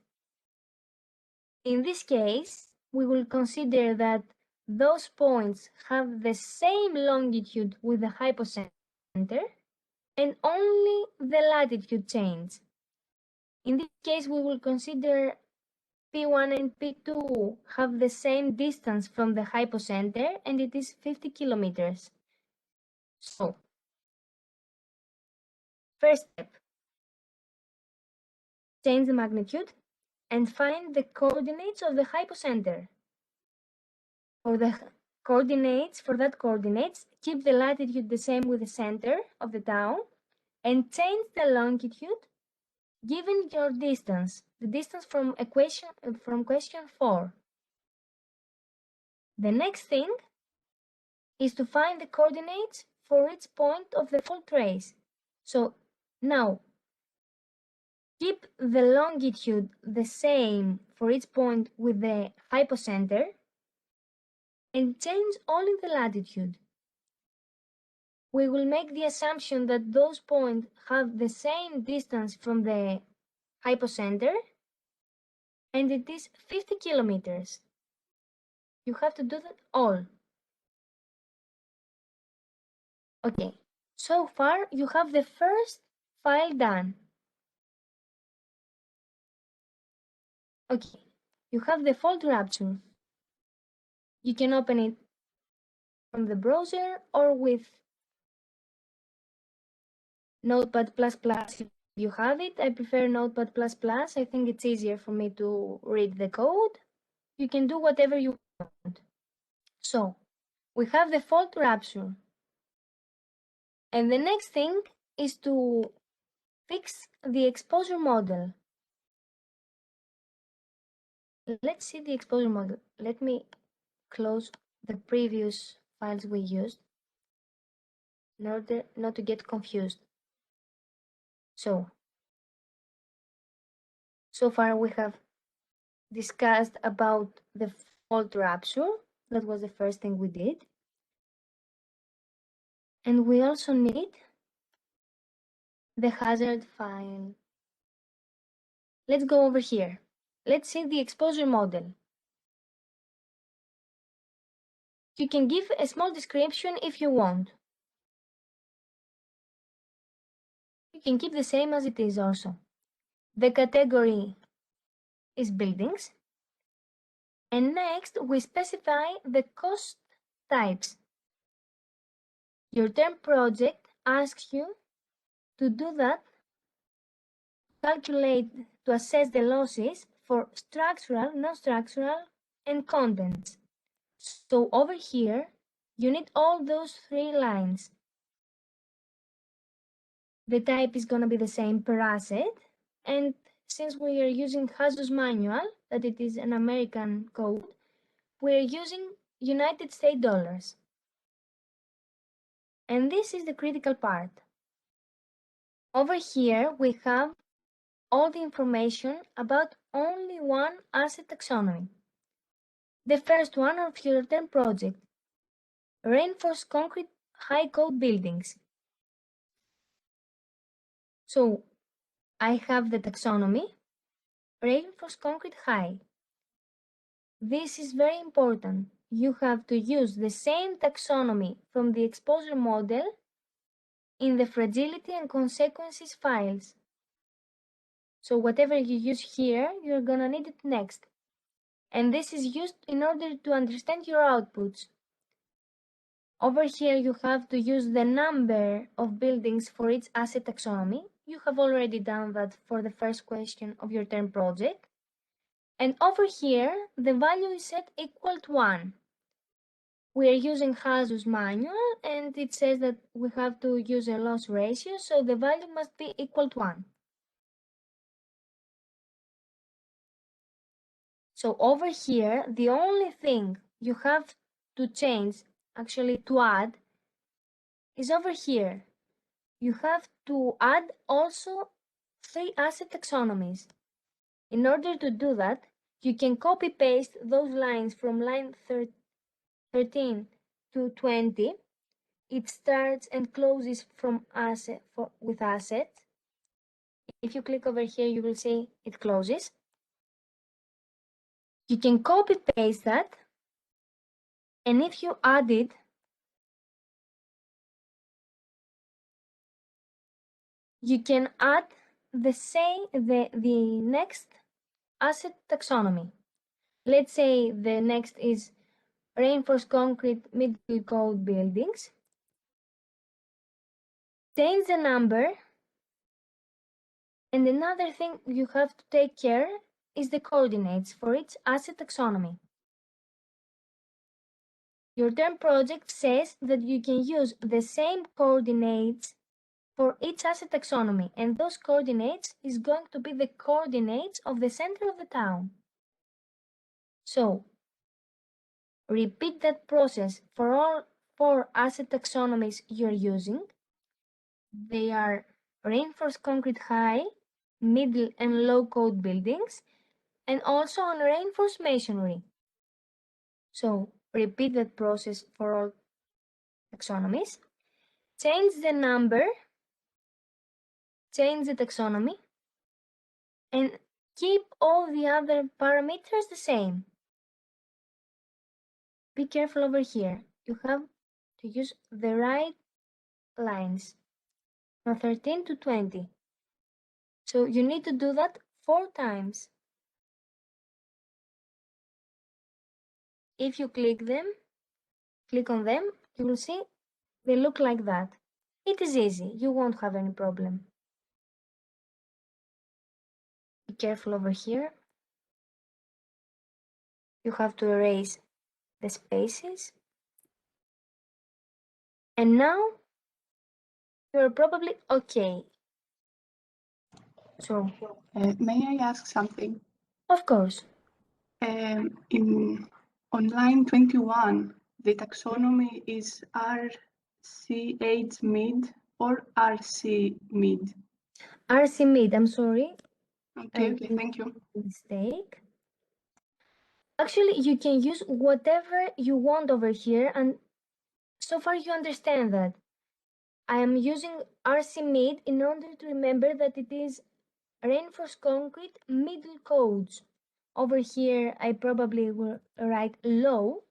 In this case, we will consider that those points have the same longitude with the hypocenter and only the latitude change. In this case, we will consider P1 and P2 have the same distance from the hypocenter, and it is 50 kilometers. So, first step, change the magnitude and find the coordinates of the hypocenter. For the coordinates, keep the latitude the same with the center of the town and change the longitude given your distance, the distance from question 4. The next thing is to find the coordinates for each point of the fault trace. So now, keep the longitude the same for each point with the hypocenter and change only the latitude. We will make the assumption that those points have the same distance from the hypocenter, and it is 50 kilometers. You have to do that all. Okay, so far you have the first file done. Okay, you have the fault rapture. You can open it from the browser or with Notepad++ if you have it. I prefer Notepad++. I think it's easier for me to read the code. You can do whatever you want. So, we have the fault rapture. And the next thing is to fix the exposure model. Let's see the exposure model. Let me close the previous files we used in order not to get confused. So far we have discussed about the fault rapture. That was the first thing we did. And we also need the hazard file. Let's go over here. Let's see the exposure model. You can give a small description if you want. You can keep the same as it is also. The category is buildings. And next, we specify the cost types. Your term project asks you to do that, to assess the losses for structural, non-structural, and contents. So over here, you need all those 3 lines. The type is going to be the same per asset. And since we are using Hazus manual, that it is an American code, we're using United States dollars. And this is the critical part. Over here, we have all the information about only one asset taxonomy. The first one of your term project, reinforced concrete high code buildings. So I have the taxonomy, reinforced concrete high. This is very important. You have to use the same taxonomy from the exposure model in the fragility and consequences files. So whatever you use here, you're gonna need it next. And this is used in order to understand your outputs. Over here, you have to use the number of buildings for each asset taxonomy. You have already done that for the first question of your term project. And over here, the value is set equal to 1. We are using Hazus manual, and it says that we have to use a loss ratio, so the value must be equal to 1. So over here, the only thing you have to change, actually to add, is over here. You have to add also 3 asset taxonomies. In order to do that, you can copy paste those lines from line 13 to 20. It starts and closes from asset with asset. If you click over here, you will see it closes. You can copy paste that, and if you add it, you can add the next asset taxonomy. Let's say the next is reinforced concrete middle code buildings. Change the number, and another thing you have to take care is the coordinates for each asset taxonomy. Your term project says that you can use the same coordinates for each asset taxonomy, and those coordinates is going to be the coordinates of the center of the town. So, repeat that process for all 4 asset taxonomies you're using. They are reinforced concrete high, middle and low code buildings, and also on reinforced masonry. So repeat that process for all taxonomies. Change the number, change the taxonomy, and keep all the other parameters the same. Be careful over here. You have to use the right lines from 13 to 20. So you need to do that 4 times. If you click on them, you will see they look like that. It is easy. You won't have any problem. Be careful over here. You have to erase the spaces. And now you're probably okay. So, May I ask something? of course, On line 21, the taxonomy is RCH mid or RC mid? RC mid, I'm sorry. Okay, thank you. Mistake. Actually, you can use whatever you want over here, and so far you understand that. I am using RC mid in order to remember that it is reinforced concrete middle codes. Over here, I probably will write low,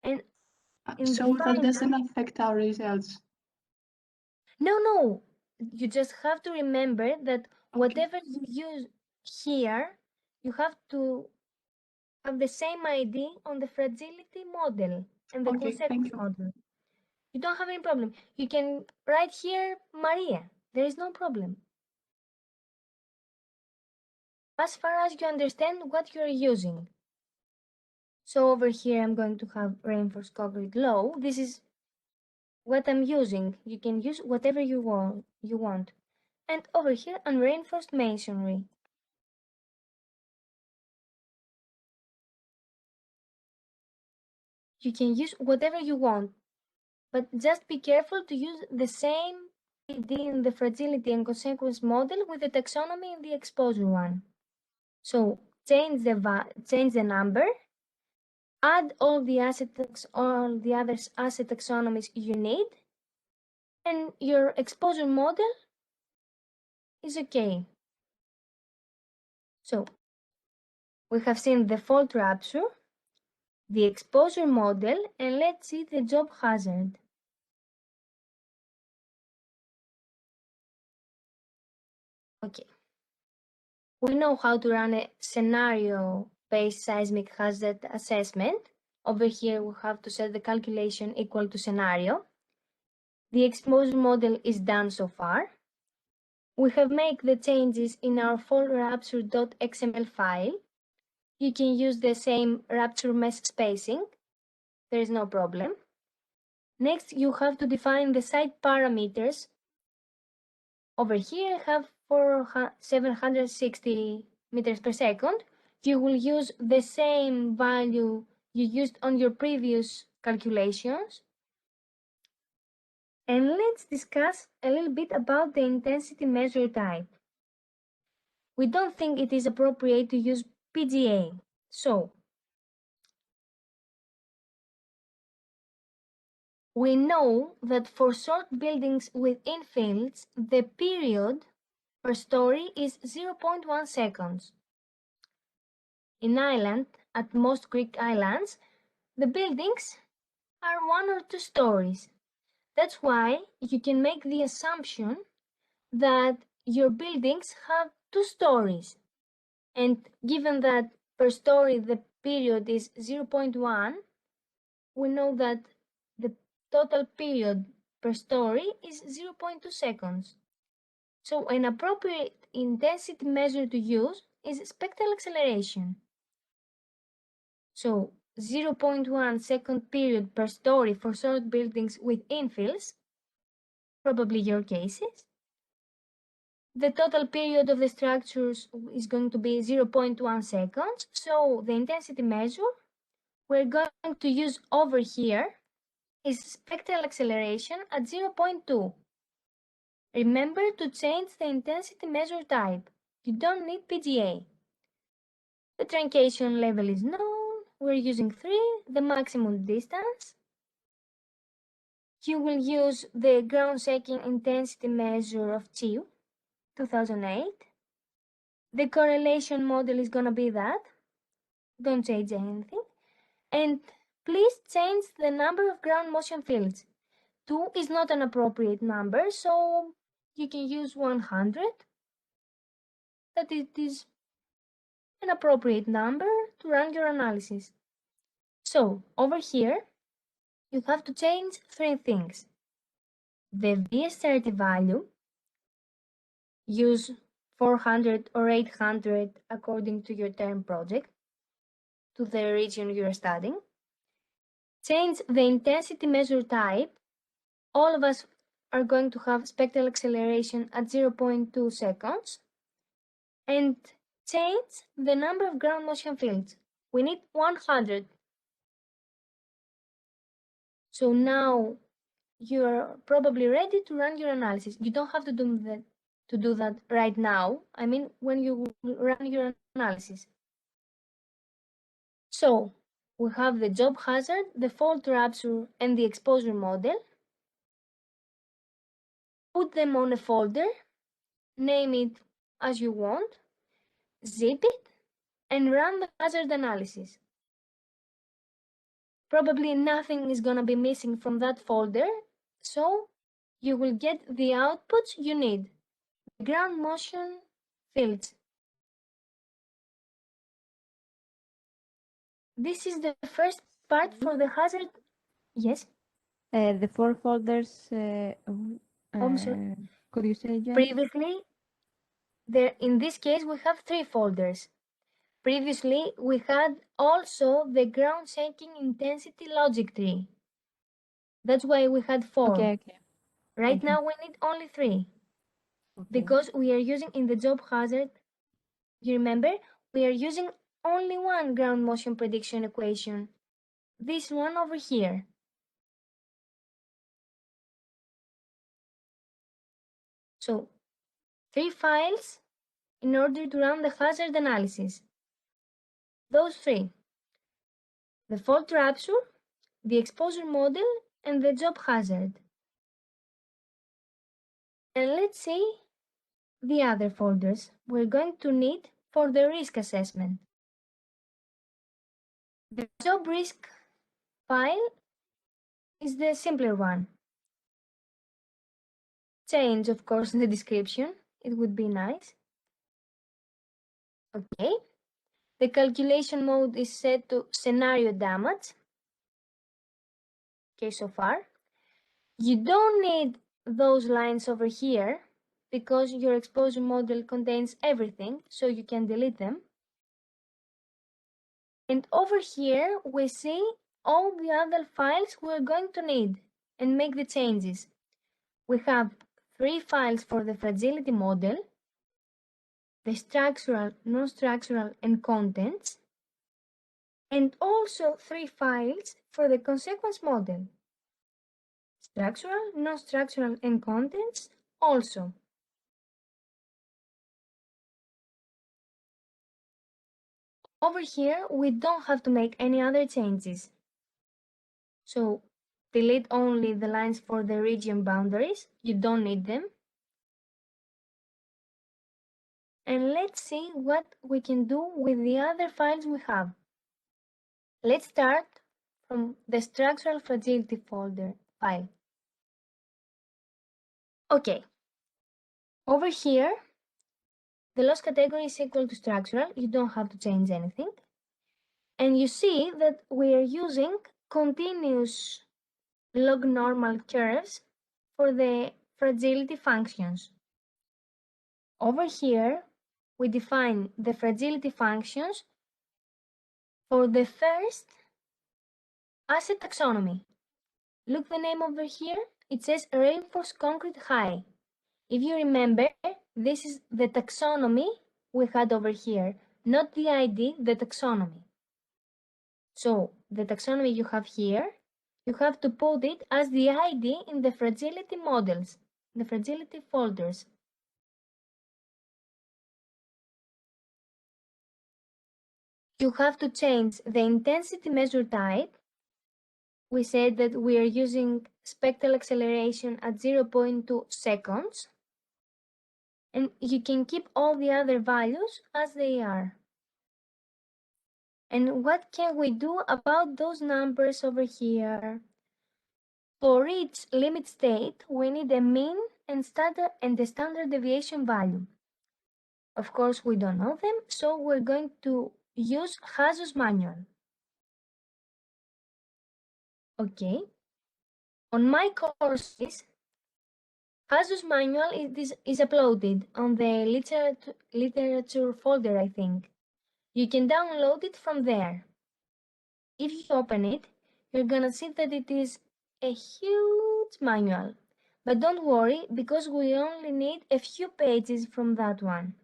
and So that doesn't affect our results? No. You just have to remember that whatever you use here, you have to have the same ID on the fragility model and the consequence model. You don't have any problem. You can write here Maria. There is no problem. As far as you understand what you're using. So over here, I'm going to have reinforced concrete low. This is what I'm using. You can use whatever you want. And over here, unreinforced masonry. You can use whatever you want, but just be careful to use the same PD in the fragility and consequence model with the taxonomy in the exposure one. So change the number, add all the other asset taxonomies you need, and your exposure model is okay. So we have seen the fault rupture, the exposure model, and let's see the job hazard. Okay. We know how to run a scenario-based seismic hazard assessment. Over here, we have to set the calculation equal to scenario. The exposure model is done so far. We have made the changes in our fault rupture.xml file. You can use the same rupture mesh spacing. There is no problem. Next, you have to define the site parameters. Over here, I have 760 meters per second. You will use the same value you used on your previous calculations. And let's discuss a little bit about the intensity measure type. We don't think it is appropriate to use PGA. So, we know that for short buildings with infills, the period per story is 0.1 seconds. In Ireland, at most Greek islands, the buildings are 1 or 2 stories. That's why you can make the assumption that your buildings have 2 stories. And given that per story the period is 0.1, we know that the total period per story is 0.2 seconds. So an appropriate intensity measure to use is spectral acceleration. So 0.1 second period per story for short buildings with infills, probably your cases. The total period of the structures is going to be 0.1 seconds. So the intensity measure we're going to use over here is spectral acceleration at 0.2. Remember to change the intensity measure type. You don't need PGA. The truncation level is known. We're using 3, the maximum distance. You will use the ground shaking intensity measure of CHIU, 2008. The correlation model is going to be that. Don't change anything. And please change the number of ground motion fields. 2 is not an appropriate number, so you can use 100. That it is an appropriate number to run your analysis. So over here, you have to change 3 things. The VS30 value, use 400 or 800 according to your term project, to the region you're studying. Change the intensity measure type. All of us are going to have spectral acceleration at 0.2 seconds. And change the number of ground motion fields. We need 100. So now you're probably ready to run your analysis. You don't have to do that right now. I mean, when you run your analysis. So we have the job hazard, the fault rupture, and the exposure model. Put them on a folder, name it as you want, zip it, and run the hazard analysis. Probably nothing is going to be missing from that folder, so you will get the outputs you need. The ground motion fields. This is the first part for the hazard. Yes? The 4 folders, I'm sorry. could you say again? Previously, in this case, we have 3 folders. Previously, we had also the ground shaking intensity logic tree. That's why we had 4. Okay. Right Okay. now we need only 3 Okay. because we are using in the job hazard. You remember, we are using only one ground motion prediction equation. This one over here. So 3 files in order to run the hazard analysis. Those 3: the fault rupture, the exposure model, and the job hazard. And let's see the other folders we're going to need for the risk assessment. The job risk file is the simpler one. Change, of course, the description. It would be nice. Okay. The calculation mode is set to scenario damage. Okay, so far. You don't need those lines over here because your exposure model contains everything, so you can delete them. And over here, we see all the other files we're going to need and make the changes. We have 3 files for the fragility model, the structural, non-structural, and contents, and also 3 files for the consequence model, structural, non-structural, and contents also. Over here, we don't have to make any other changes. So delete only the lines for the region boundaries. You don't need them. And let's see what we can do with the other files we have. Let's start from the structural fragility folder file. Okay. Over here, the loss category is equal to structural. You don't have to change anything. And you see that we are using continuous log normal curves for the fragility functions. Over here, we define the fragility functions for the first asset taxonomy. Look the name over here. It says reinforced concrete high. If you remember, this is the taxonomy we had over here, not the ID, the taxonomy. So the taxonomy you have here, you have to put it as the ID in the fragility models, the fragility folders. You have to change the intensity measure type. We said that we are using spectral acceleration at 0.2 seconds. And you can keep all the other values as they are. And what can we do about those numbers over here? For each limit state, we need a mean and a standard deviation value. Of course, we don't know them, so we're going to use Hazus manual. Okay. On my courses, Hazus manual is uploaded on the literature folder, I think. You can download it from there. If you open it, you're gonna see that it is a huge manual. But don't worry, because we only need a few pages from that one.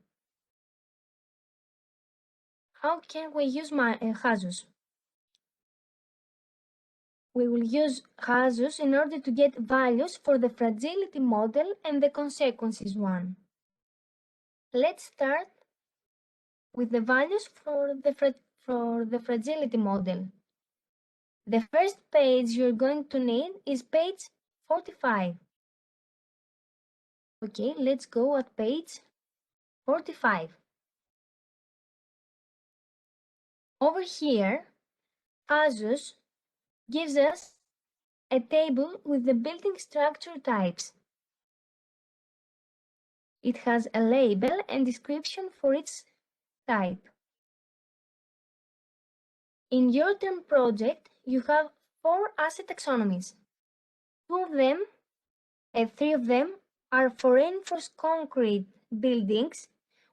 How can we use Hazus? We will use Hazus in order to get values for the fragility model and the consequences one. Let's start with the values for the fragility model. The first page you're going to need is page 45. Okay, let's go at page 45. Over here, Hazus gives us a table with the building structure types. It has a label and description for each type. In your term project, you have 4 asset taxonomies. 2 of them, and 3 of them, are for reinforced concrete buildings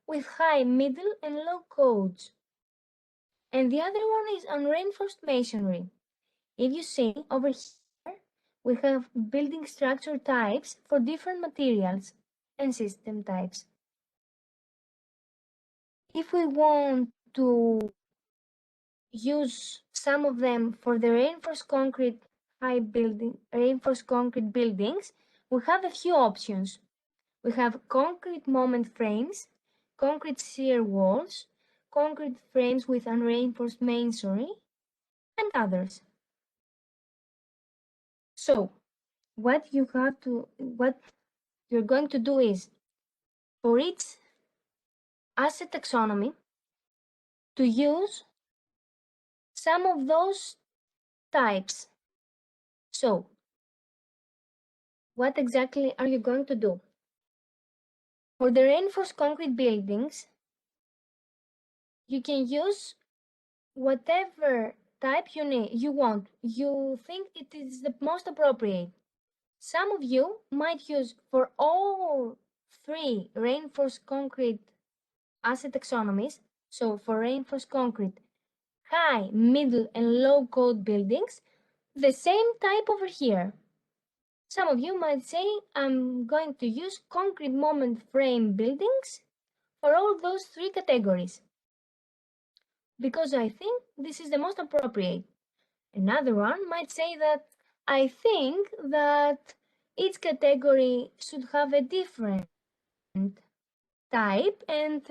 with high, middle, and low codes. And the other one is on reinforced masonry. If you see over here, we have building structure types for different materials and system types. If we want to use some of them for the reinforced concrete buildings, we have a few options. We have concrete moment frames, concrete shear walls, concrete frames with unreinforced masonry, and others. So, what you're going to do is, for each asset taxonomy, to use some of those types. So, what exactly are you going to do? For the reinforced concrete buildings, you can use whatever type you want. You think it is the most appropriate. Some of you might use for all three reinforced concrete asset taxonomies. So for reinforced concrete, high, middle, and low code buildings, the same type over here. Some of you might say, I'm going to use concrete moment frame buildings for all those three categories, because I think this is the most appropriate. Another one might say that I think that each category should have a different type, and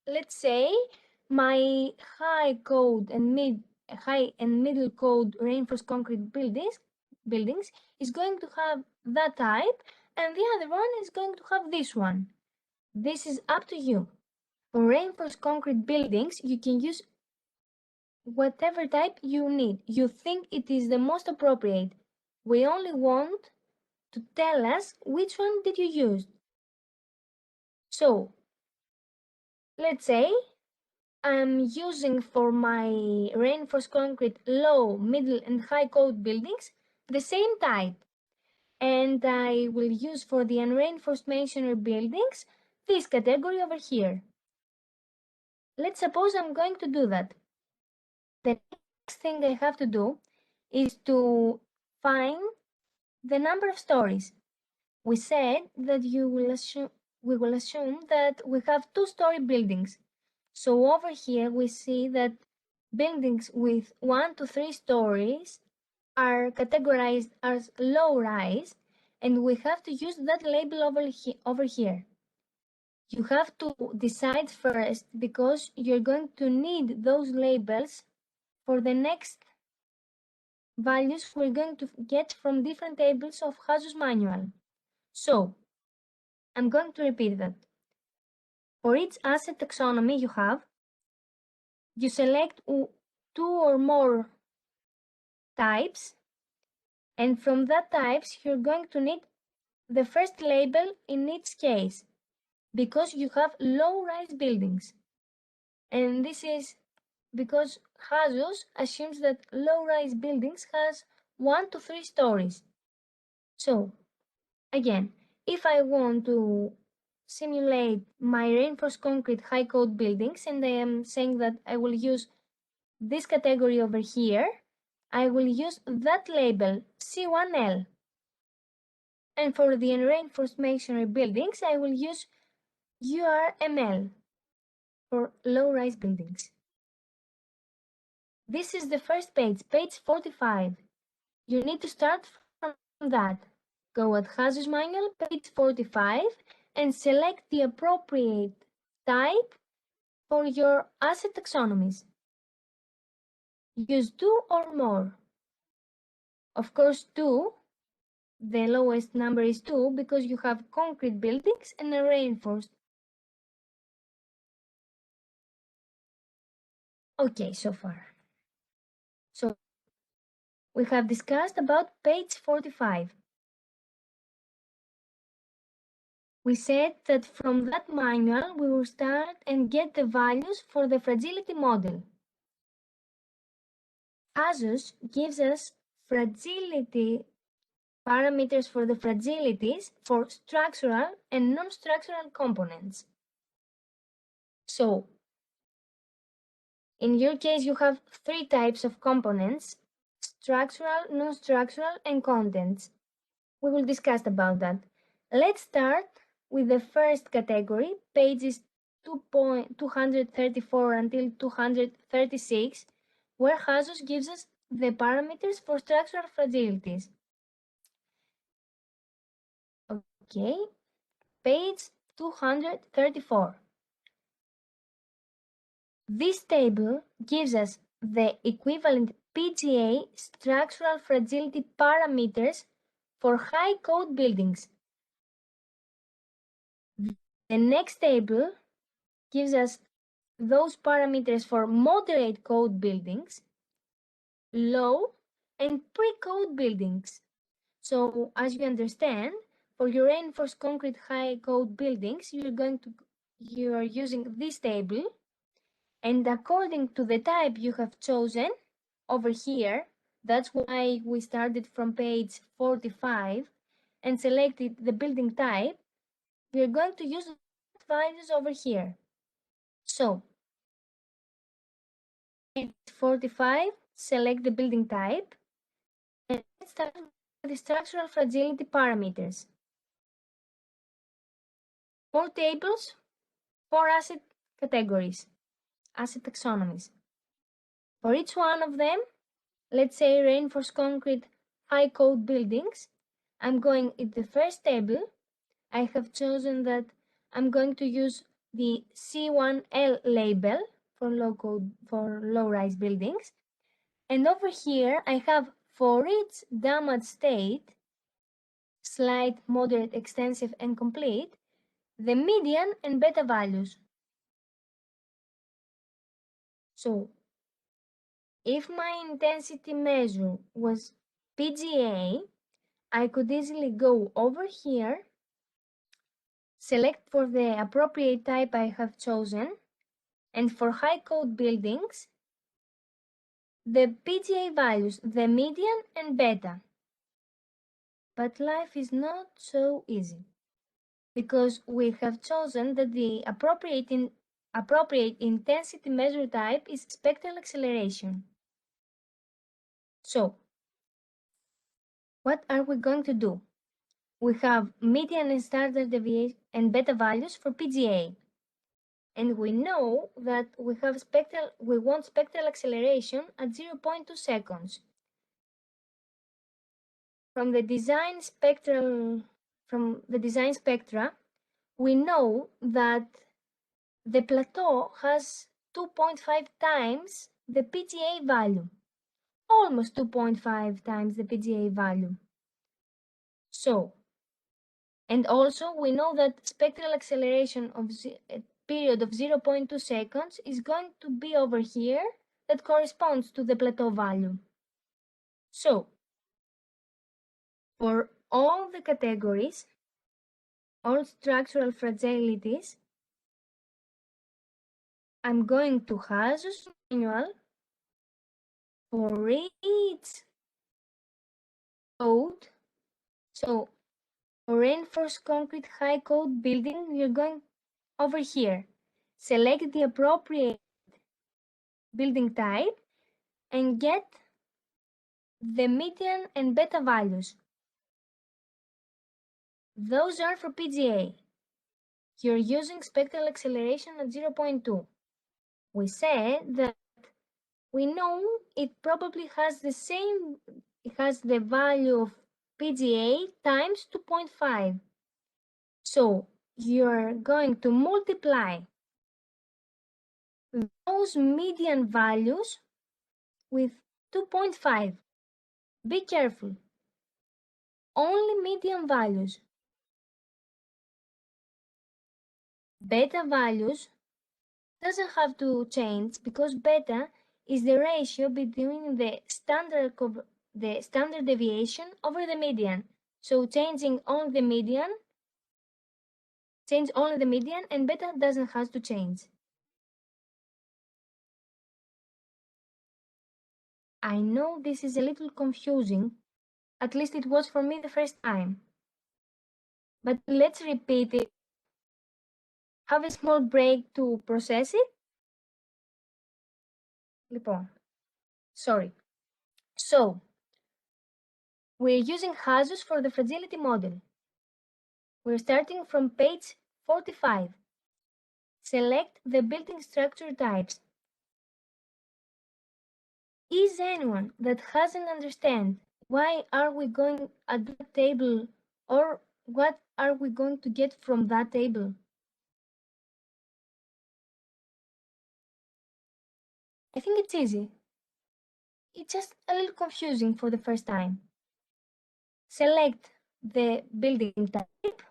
let's say my high and middle code reinforced concrete buildings is going to have that type, and the other one is going to have this one. This is up to you. For reinforced concrete buildings, you can use whatever type you need. You think it is the most appropriate. We only want to tell us which one did you use. So, let's say I'm using for my reinforced concrete low, middle, and high code buildings the same type. And I will use for the unreinforced masonry buildings this category over here. Let's suppose I'm going to do that. The next thing I have to do is to find the number of stories. We said that we will assume that we have two-story buildings. So over here we see that buildings with 1 to 3 stories are categorized as low-rise, and we have to use that label over here. You have to decide first, because you're going to need those labels for the next values we're going to get from different tables of Hazu's manual. So, I'm going to repeat that. For each asset taxonomy you select 2 or more types, and from that types you're going to need the first label in each case, because you have low-rise buildings. And this is because Hazus assumes that low-rise buildings has 1 to 3 stories. So, again, if I want to simulate my reinforced concrete high code buildings, and I am saying that I will use this category over here, I will use that label C1L. And for the reinforced masonry buildings, I will use URML for low-rise buildings. This is the first page, page 45. You need to start from that. Go at Hazu's manual, page 45, and select the appropriate type for your asset taxonomies. Use 2 or more. Of course, 2, the lowest number is 2, because you have concrete buildings and a reinforced. Okay, so far. So, we have discussed about page 45. We said that from that manual, we will start and get the values for the fragility model. Hazus gives us fragility parameters for the fragilities for structural and non-structural components. So, in your case, you have 3 types of components: structural, non-structural, and contents. We will discuss about that. Let's start with the first category, pages 234 until 236, where Jesus gives us the parameters for structural fragilities. Okay, page 234. This table gives us the equivalent PGA structural fragility parameters for high code buildings. The next table gives us those parameters for moderate code buildings, low and pre-code buildings. So as you understand, for your reinforced concrete high code buildings, you are using this table, and according to the type you have chosen over here, that's why we started from page 45 and selected the building type, we are going to use values over here. So, page 45, select the building type, and let's start with the structural fragility parameters. 4 tables, 4 asset categories, asset taxonomies. For each one of them, let's say reinforced concrete high code buildings, I'm going in the first table. I have chosen that I'm going to use the C1L label for low-rise buildings. And over here, I have for each damage state, slight, moderate, extensive, and complete, the median and beta values. So, if my intensity measure was PGA, I could easily go over here, select for the appropriate type I have chosen, and for high code buildings, the PGA values, the median and beta. But life is not so easy, because we have chosen that the appropriate intensity measure type is spectral acceleration. So, what are we going to do? We have median and standard deviation and beta values for PGA. And we know that we want spectral acceleration at 0.2 seconds. From the design spectra, we know that the plateau has 2.5 times the PGA value, almost 2.5 times the PGA value. So, and also we know that spectral acceleration of a period of 0.2 seconds is going to be over here, that corresponds to the plateau value. So, for all the categories, all structural fragilities, I'm going to Jesus manual for each code. So, for reinforced concrete high code building, we're going over here. Select the appropriate building type and get the median and beta values. Those are for PGA. You're using spectral acceleration at 0.2. We said that we know it probably has the value of PGA times 2.5. So you're going to multiply those median values with 2.5. Be careful. Only median values. Beta values doesn't have to change, because beta is the ratio between the standard deviation over the median. So change only the median, and beta doesn't have to change. I know this is a little confusing, at least it was for me the first time. But let's repeat it. Have a small break to process it. Λοιπόν, sorry. So, We're using Hazus for the fragility model. We're starting from page 45. Select the building structure types. Is anyone that hasn't understand why are we going at that table or what are we going to get from that table? I think it's easy. It's just a little confusing for the first time. Select the building type.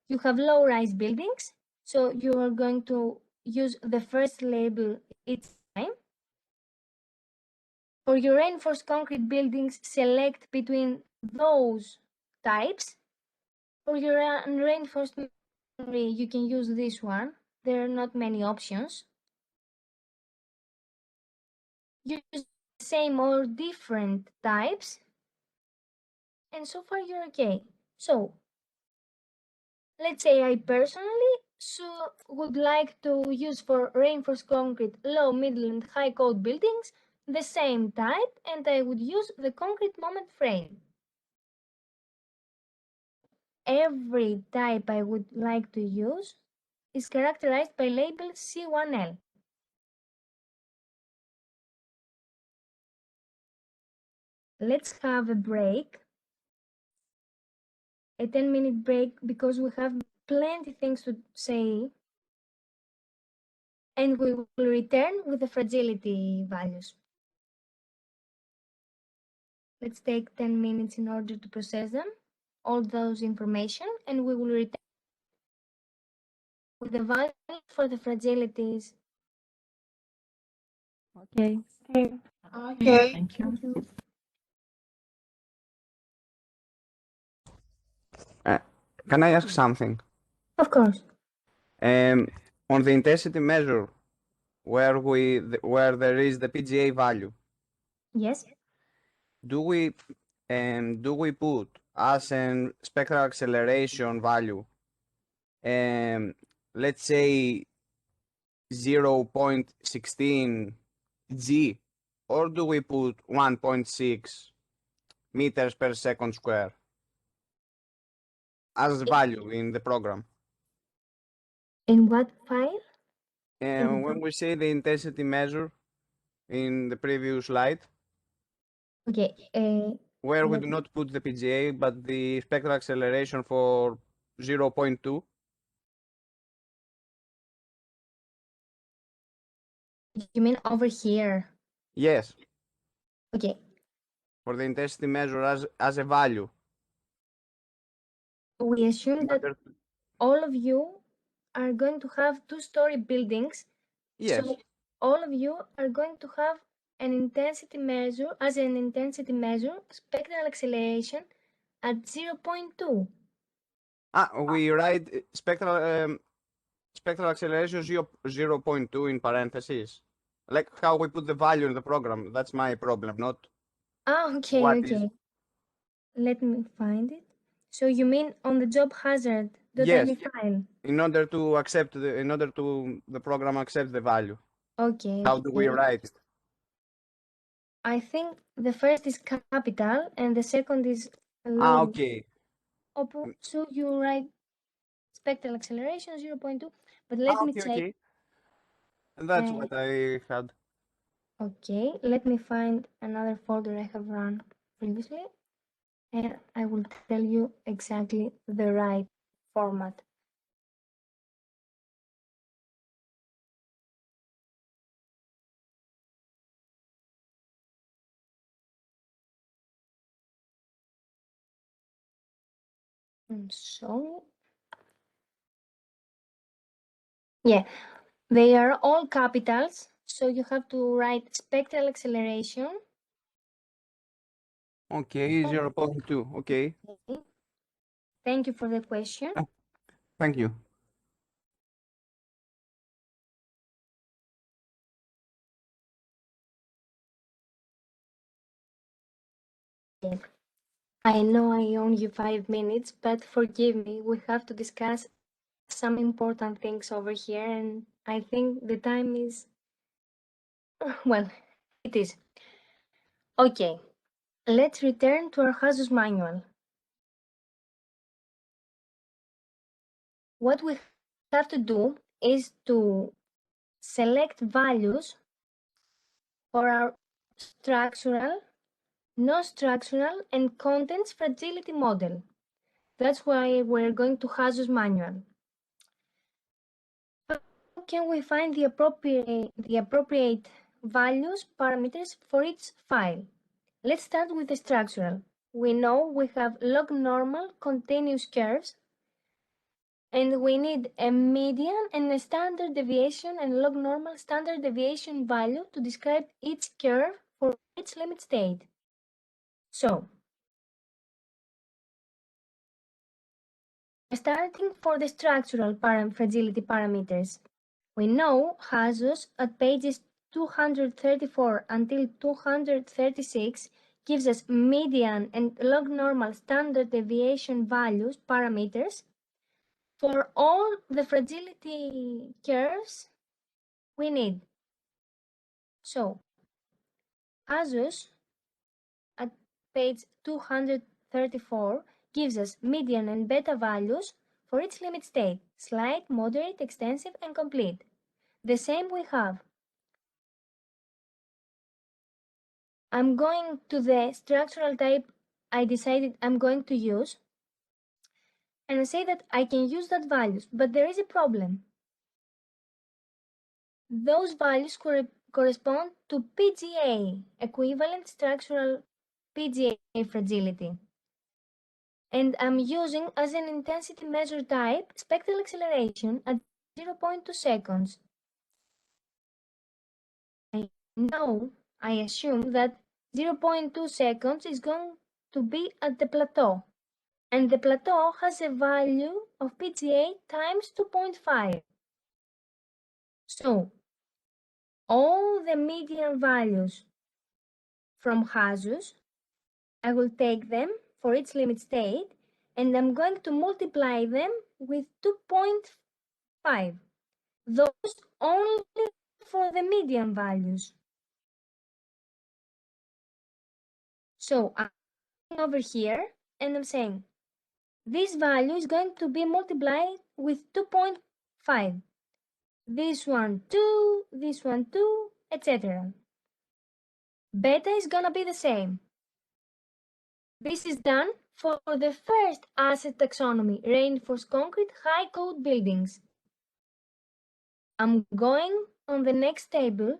You have low-rise buildings, so you are going to use the first label each time. For your reinforced concrete buildings, select between those types. For your unreinforced masonry, you can use this one. There are not many options. Use the same or different types, and so far you're okay. So, let's say I personally would like to use for reinforced concrete low, middle, and high code buildings the same type, and I would use the concrete moment frame. Every type I would like to use is characterized by label C1L. Let's have a break, a 10-minute break, because we have plenty things to say, and we will return with the fragility values. Let's take 10 minutes in order to process them, all those information, and we will return with the value for the fragilities. Okay. Okay. Okay. Thank you. Can I ask something? Of course. On the intensity measure, where there is the PGA value, Yes. do we put as an spectral acceleration value, let's say 0.16 g, or do we put 1.6 meters per second square as value in the program? In what file? And when we say the intensity measure in the previous slide, Okay. where we Let- do not put the PGA, but the spectral acceleration for 0.2. You mean over here? Yes, Okay. for the intensity measure as a value. We assume that all of you are going to have two-story buildings. Yes. So all of you are going to have an intensity measure, as an intensity measure, spectral acceleration at 0.2. We write spectral acceleration 0.2 in parentheses. Like how we put the value in the program. That's my problem, not Okay, what okay. is. Let me find it. So you mean on the job hazard, the Yes. tiny file? In order to accept the program accept the value. Okay. How do we write it? I think the first is capital and the second is low. Okay. So you write spectral acceleration 0.2, but let me Okay, check. okay. That's what I had. Okay, let me find another folder I have run previously, and I will tell you exactly the right format. I'm sorry. Yeah, they are all capitals, so you have to write spectral acceleration. Okay, 0.2. Okay. Okay. Thank you for the question. Thank you. I know I owe you 5 minutes, but forgive me, we have to discuss some important things over here, and I think the time is, well, it is. Okay, let's return to our HASUS manual. What we have to do is to select values for our structural, non-structural, and contents fragility model. That's why we're going to HASUS manual. How can we find the appropriate values, parameters for each file? Let's start with the structural. We know we have log normal continuous curves, and we need a median and a standard deviation and log normal standard deviation value to describe each curve for its limit state. So, starting for the structural fragility parameters, we know HASUS at pages 234 until 236 gives us median and log normal standard deviation values parameters for all the fragility curves we need. So, HASUS at page 234 gives us median and beta values for each limit state: slight, moderate, extensive, and complete. The same we have. I'm going to the structural type I decided I'm going to use, and I say that I can use that values, but there is a problem. Those values correspond to PGA, equivalent structural PGA fragility. And I'm using as an intensity measure type spectral acceleration at 0.2 seconds. I assume that 0.2 seconds is going to be at the plateau, and the plateau has a value of PGA times 2.5. So, all the median values from HASUS, I will take them for its limit state, and I'm going to multiply them with 2.5. Those only for the median values. So I'm over here and I'm saying this value is going to be multiplied with 2.5. This one 2, this one 2, etc. Beta is gonna be the same. This is done for the first asset taxonomy, reinforced concrete high code buildings. I'm going on the next table,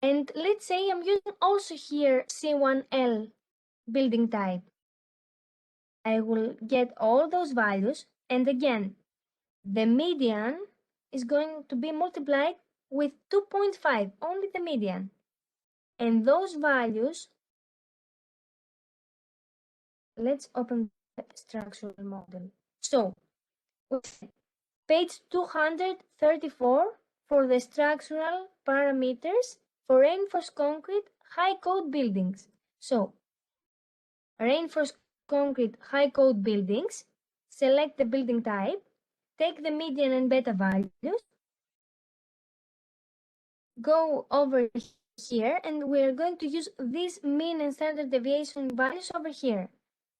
and let's say I'm using also here C1L building type. I will get all those values, and again, the median is going to be multiplied with 2.5, only the median. And those values, let's open the structural model. So, page 234 for the structural parameters for reinforced concrete high code buildings. So, reinforced concrete high code buildings, select the building type, take the median and beta values, go over here, and we're going to use these mean and standard deviation values over here.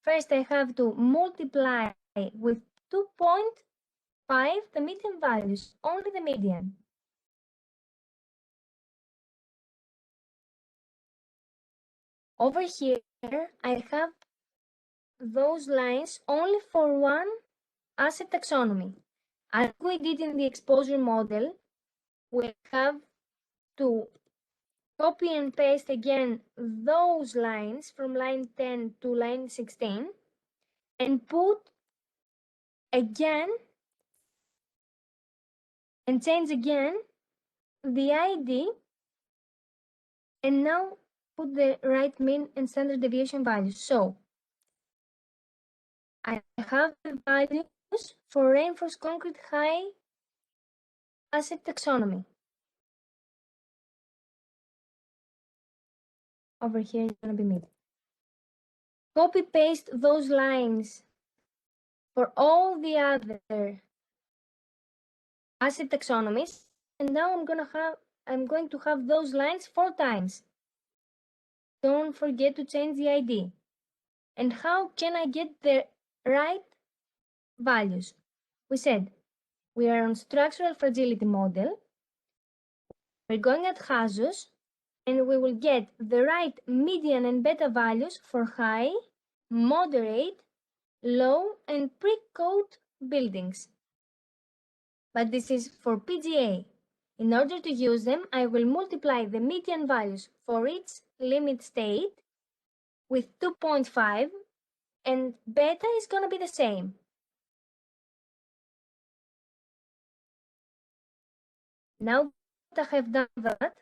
First, I have to multiply with 2.5 the median values, only the median. Over here, I have those lines only for one asset taxonomy. As we did in the exposure model, we have to copy and paste again those lines from line 10 to line 16 and put again and change again the ID, and now put the right mean and standard deviation values. So I have the values for reinforced concrete high asset taxonomy. Over here is going to be mid. Copy paste those lines for all the other asset taxonomies, and now I'm going to have those lines 4 times. don't forget to change the ID. And how can I get the right values? We said we are on structural fragility model. We're going at hazards, and we will get the right median and beta values for high, moderate, low, and pre-code buildings. But this is for PGA. In order to use them, I will multiply the median values for each limit state with 2.5, and beta is going to be the same. Now that I have done that,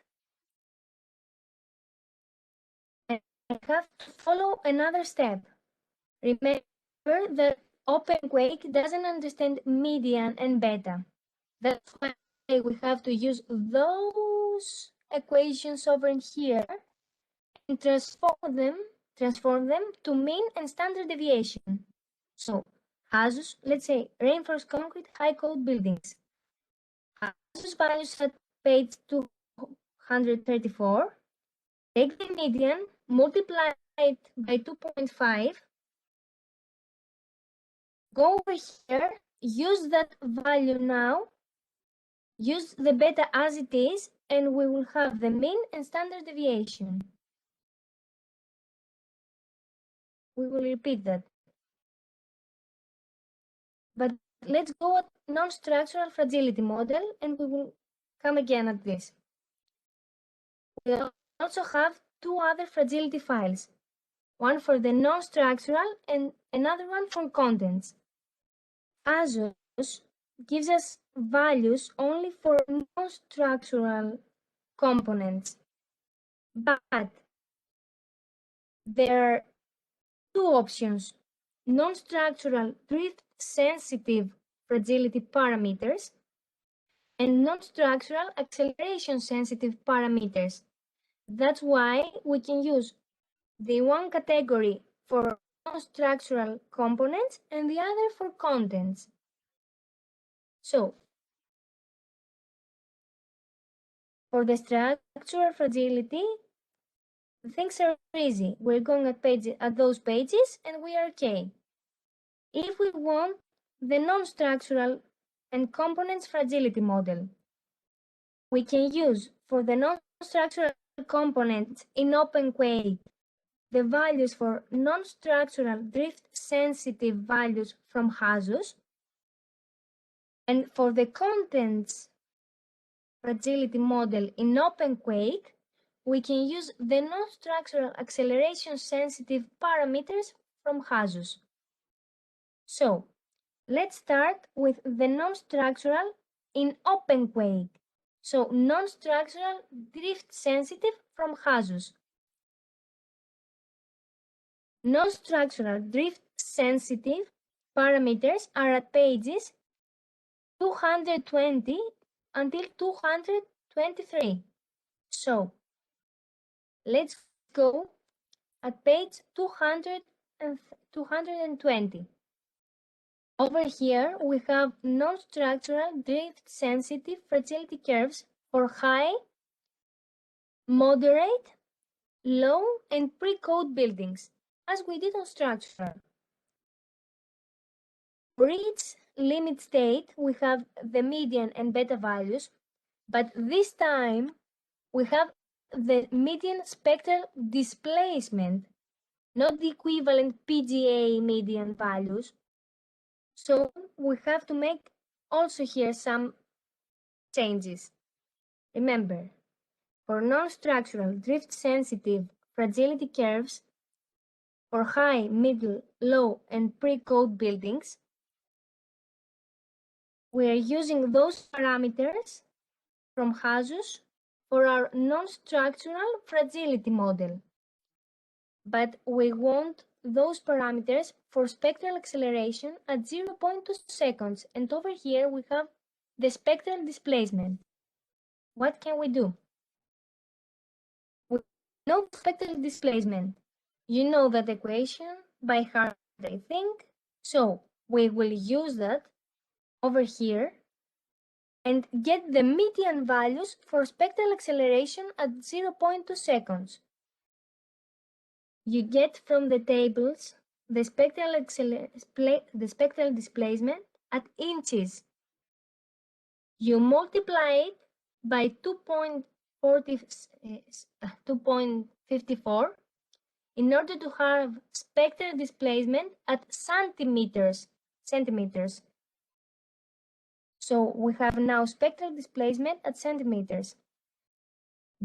I have to follow another step. Remember that OpenQuake doesn't understand median and beta. That's why we have to use those equations over here and transform them to mean and standard deviation. So, HASUS, let's say reinforced concrete high code buildings. HASUS values at page 234. Take the median, multiply it by 2.5. Go over here, use that value now, use the beta as it is, and we will have the mean and standard deviation. We will repeat that. But let's go at non-structural fragility model, and we will come again at this. We also have two other fragility files, one for the non-structural and another one for contents. ASUS gives us values only for non-structural components, but there are two options: non-structural drift-sensitive fragility parameters and non-structural acceleration-sensitive parameters. That's why we can use the one category for non-structural components and the other for contents. So, for the structural fragility, things are easy. We're going at those pages and we are okay. If we want the non-structural and components fragility model, we can use for the non-structural components in OpenQuake the values for non-structural drift-sensitive values from HASUS, and for the contents fragility model in OpenQuake, we can use the non-structural acceleration-sensitive parameters from HASUS. So, let's start with the non-structural in OpenQuake. So, non-structural drift-sensitive from HASUS. Non-structural drift-sensitive parameters are at pages 220 until 223. So, let's go at page 200 and 220. Over here, we have non-structural drift-sensitive fragility curves for high, moderate, low, and pre-code buildings, as we did on structural. For each limit state, we have the median and beta values, but this time we have the median spectral displacement, not the equivalent PGA median values. So we have to make also here some changes. Remember, for non-structural drift-sensitive fragility curves, for high, middle, low, and pre-code buildings, we are using those parameters from HASUS for our non-structural fragility model. But we want those parameters for spectral acceleration at 0.2 seconds, and over here we have the spectral displacement. What can we do? We know spectral displacement. You know that equation by heart, I think. So we will use that over here and get the median values for spectral acceleration at 0.2 seconds. you get from the tables the spectral displacement at inches. You multiply it by 2.54 in order to have spectral displacement at centimeters. So we have now spectral displacement at centimeters.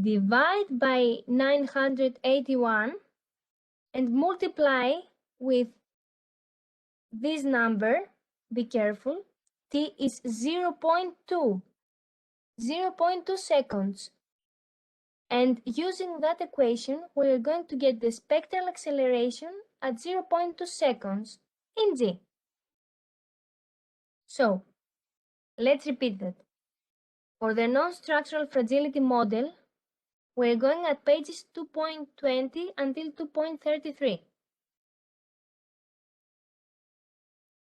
Divide by 981 and multiply with this number. Be careful. T is 0.2 seconds. And using that equation, we're going to get the spectral acceleration at 0.2 seconds in g. So, let's repeat that. For the non-structural fragility model, we're going at pages 2.20 until 2.33.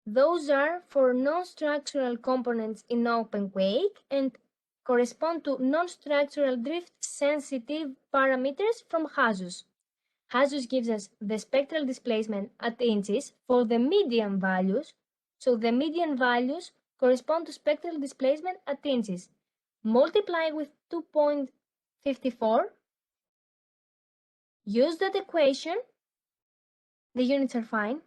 Those are for non-structural components in OpenQuake and correspond to non-structural drift-sensitive parameters from HASUS. HASUS gives us the spectral displacement at inches for the median values, so the median values correspond to spectral displacement at inches. Multiply with 2.54, use that equation, the units are fine,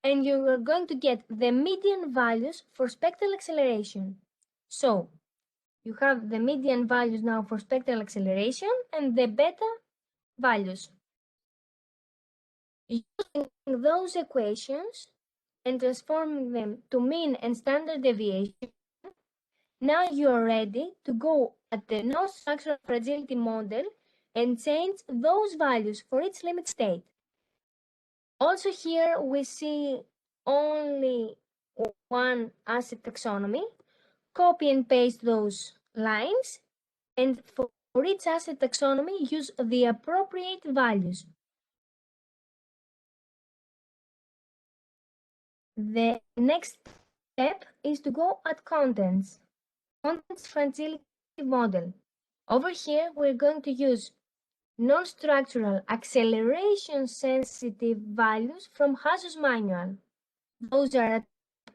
and you are going to get the median values for spectral acceleration. So, you have the median values now for spectral acceleration and the beta values. Using those equations and transforming them to mean and standard deviation, now you are ready to go at the non-structural fragility model and change those values for its limit state. Also here we see only one asset taxonomy. Copy and paste those lines, and for each asset taxonomy, use the appropriate values. The next step is to go at contents. Contents fragility model. Over here, we're going to use non-structural acceleration sensitive values from HASUS manual. Those are at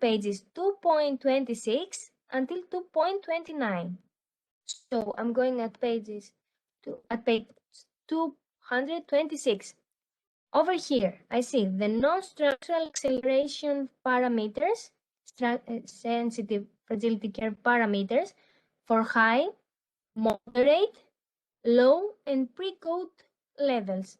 pages 2.26 until 2.29. So I'm going at page 226. Over here, I see the non-structural acceleration parameters, sensitive fragility curve parameters for high, moderate, low, and pre-code levels.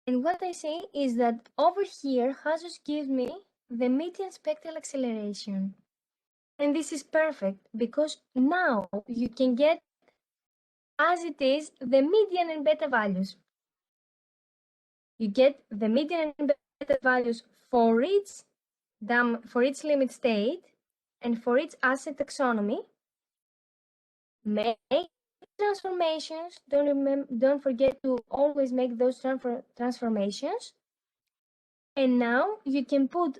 And what I say is that over here, HASUS gives me the median spectral acceleration. And this is perfect because now you can get as it is the median and beta values. You get the median and beta values for each limit state and for each asset taxonomy. Make transformations. Don't forget to always make those transformations. And now you can put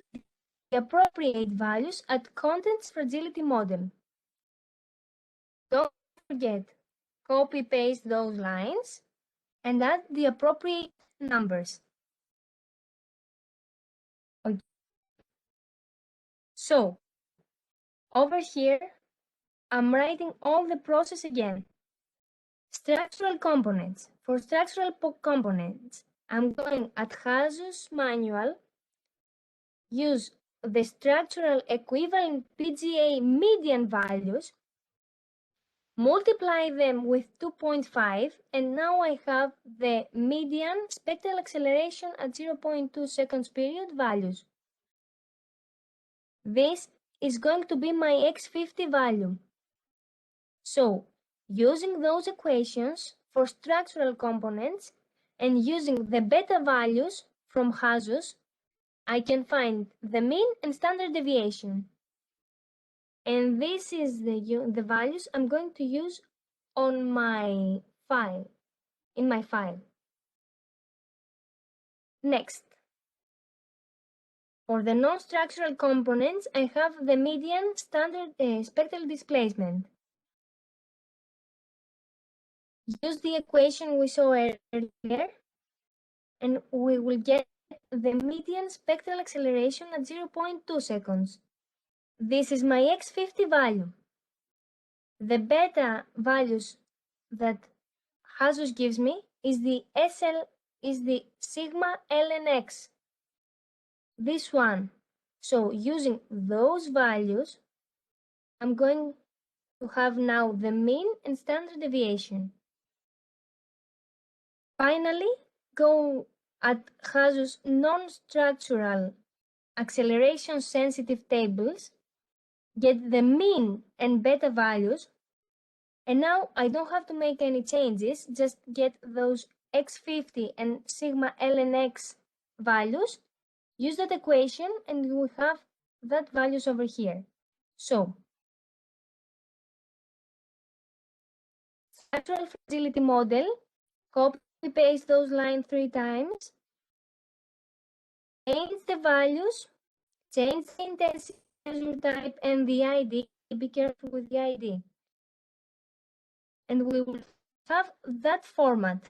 the appropriate values at contents fragility model. Don't forget, copy paste those lines and add the appropriate numbers. Okay. So over here, I'm writing all the process again. Structural components. For structural components, I'm going at HASUS manual, use the structural equivalent PGA median values, multiply them with 2.5, and now I have the median spectral acceleration at 0.2 seconds period values. This is going to be my x50 value. So, using those equations for structural components and using the beta values from HASUS, I can find the mean and standard deviation. And this is the values I'm going to use on my file, in my file. Next, for the non-structural components, I have the median standard spectral displacement. use the equation we saw earlier, and we will get the median spectral acceleration at 0.2 seconds. This is my x50 value. The beta values that Hazus gives me is the sigma ln x, this one. So using those values, I'm going to have now the mean and standard deviation. Finally, go at Hazus non-structural acceleration sensitive tables, get the mean and beta values, and now I don't have to make any changes, just get those x50 and sigma ln x values, use that equation, and we have that values over here. So, structural fragility model, copy paste those lines 3 times, change the values, change the intensity measure type and the ID, be careful with the ID. And we will have that format.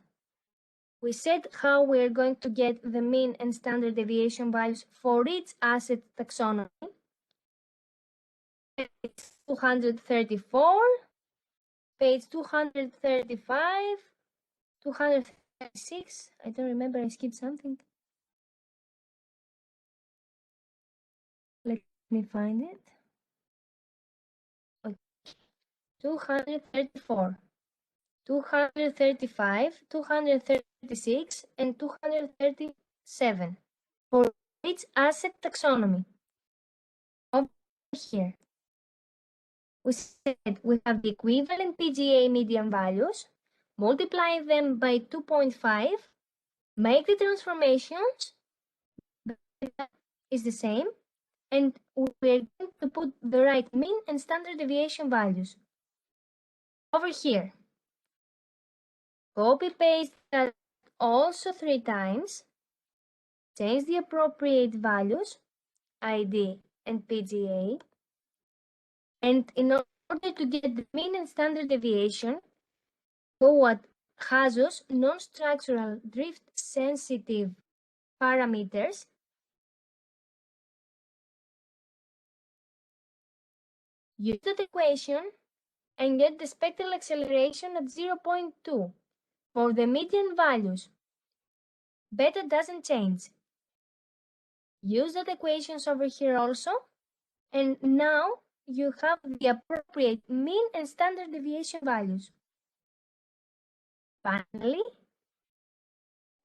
We said how we're going to get the mean and standard deviation values for each asset taxonomy. Page 234, page 235, 236. I don't remember, I skipped something. Let me find it. Okay. 234. 235, 236, and 237 for each asset taxonomy. Over here, we said we have the equivalent PGA median values, multiply them by 2.5, make the transformations, that is the same, and we're going to put the right mean and standard deviation values. Over here, copy paste that also 3 times, change the appropriate values, ID and PGA, and in order to get the mean and standard deviation, go at Hazus non-structural drift sensitive parameters, use that equation, and get the spectral acceleration at 0.2 for the median values. Beta doesn't change. Use that equations over here also, and now you have the appropriate mean and standard deviation values. Finally,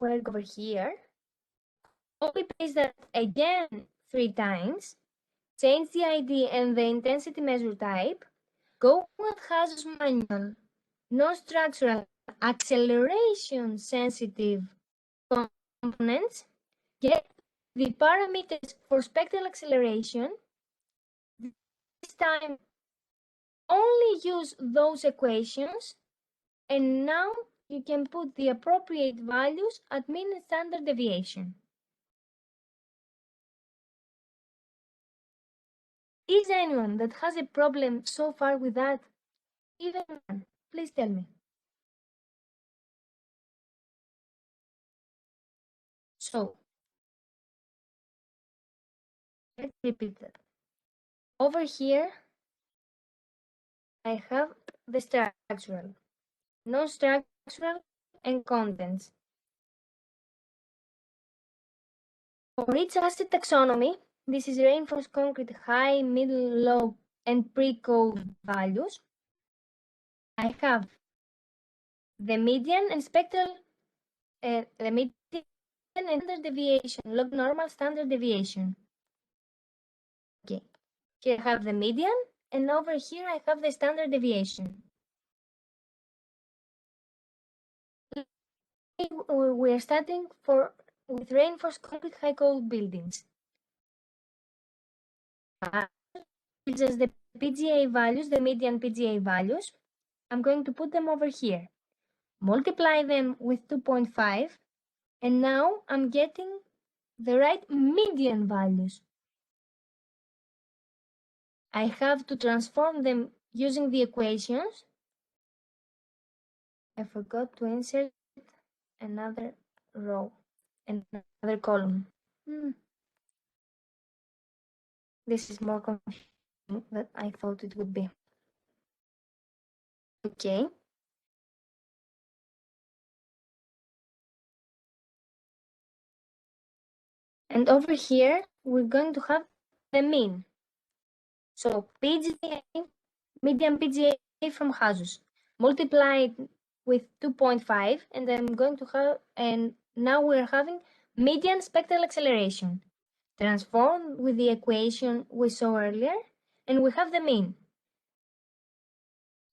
we'll go over here, copy paste that again 3 times, change the ID and the intensity measure type, go with Hazus manual, non-structural acceleration sensitive components, get the parameters for spectral acceleration. This time, only use those equations, and now you can put the appropriate values at mean and standard deviation. Is anyone that has a problem so far with that? Even one, please tell me. So, let's repeat that. Over here, I have the structural, non-structural, and contents. For each asset taxonomy, this is reinforced concrete high, middle, low, and pre-code values. I have the median and spectral, the median and standard deviation, log normal standard deviation. Okay, here I have the median, and over here I have the standard deviation. We are starting with reinforced concrete high code buildings. Just the PGA values, the median PGA values. I'm going to put them over here. Multiply them with 2.5, and now I'm getting the right median values. I have to transform them using the equations, I forgot to insert another row, another column. This is more confusing than I thought it would be. Okay. And over here, we're going to have the mean. So PGA, median PGA from Hazus, multiplied with 2.5, and I'm going to have, and now we're having median spectral acceleration, transformed with the equation we saw earlier, and we have the mean.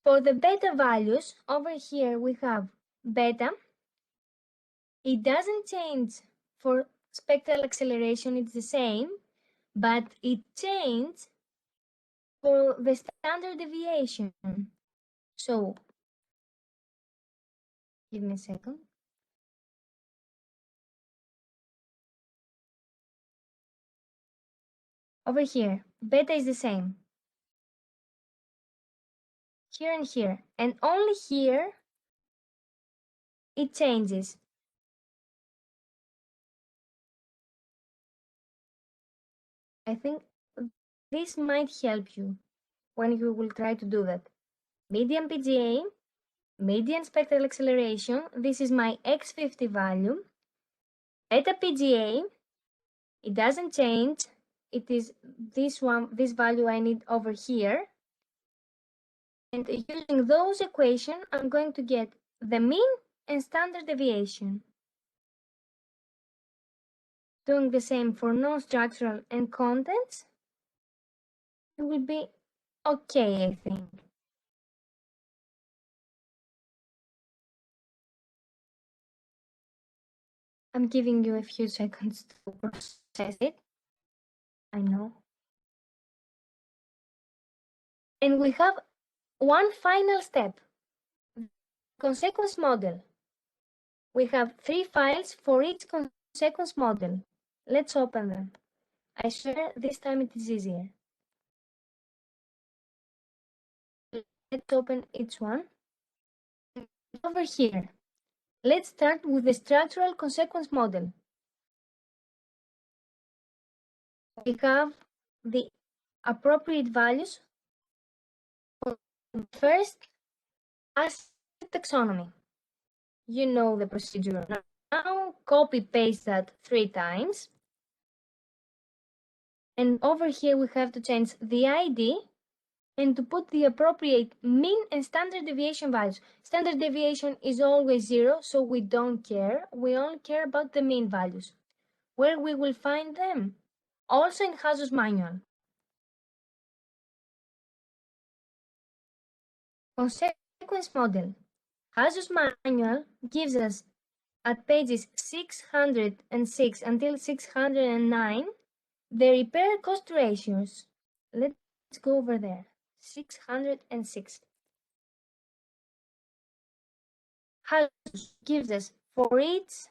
For the beta values, over here we have beta. It doesn't change for spectral acceleration, it's the same, but it changed for the standard deviation. So, give me a second. Over here, beta is the same. Here and here, and only here it changes. I think this might help you when you will try to do that. Median PGA, median spectral acceleration, this is my x50 value. Beta PGA, it doesn't change. It is this one, this value I need over here. And using those equations, I'm going to get the mean and standard deviation. Doing the same for non-structural and contents, it will be okay, I think. I'm giving you a few seconds to process it. I know. And we have one final step, consequence model. We have 3 files for each consequence model. Let's open them. I swear this time it is easier. Let's open each one. Over here, let's start with the structural consequence model. We have the appropriate values for the first asset taxonomy. You know the procedure now. Copy paste that 3 times. And over here we have to change the ID and to put the appropriate mean and standard deviation values. Standard deviation is always 0, so we don't care. We only care about the mean values. Where we will find them? Also in Hazus manual. Consequence model. Hazus manual gives us at pages 606 until 609 the repair cost ratios. Let's go over there. 606. Hazus gives us for each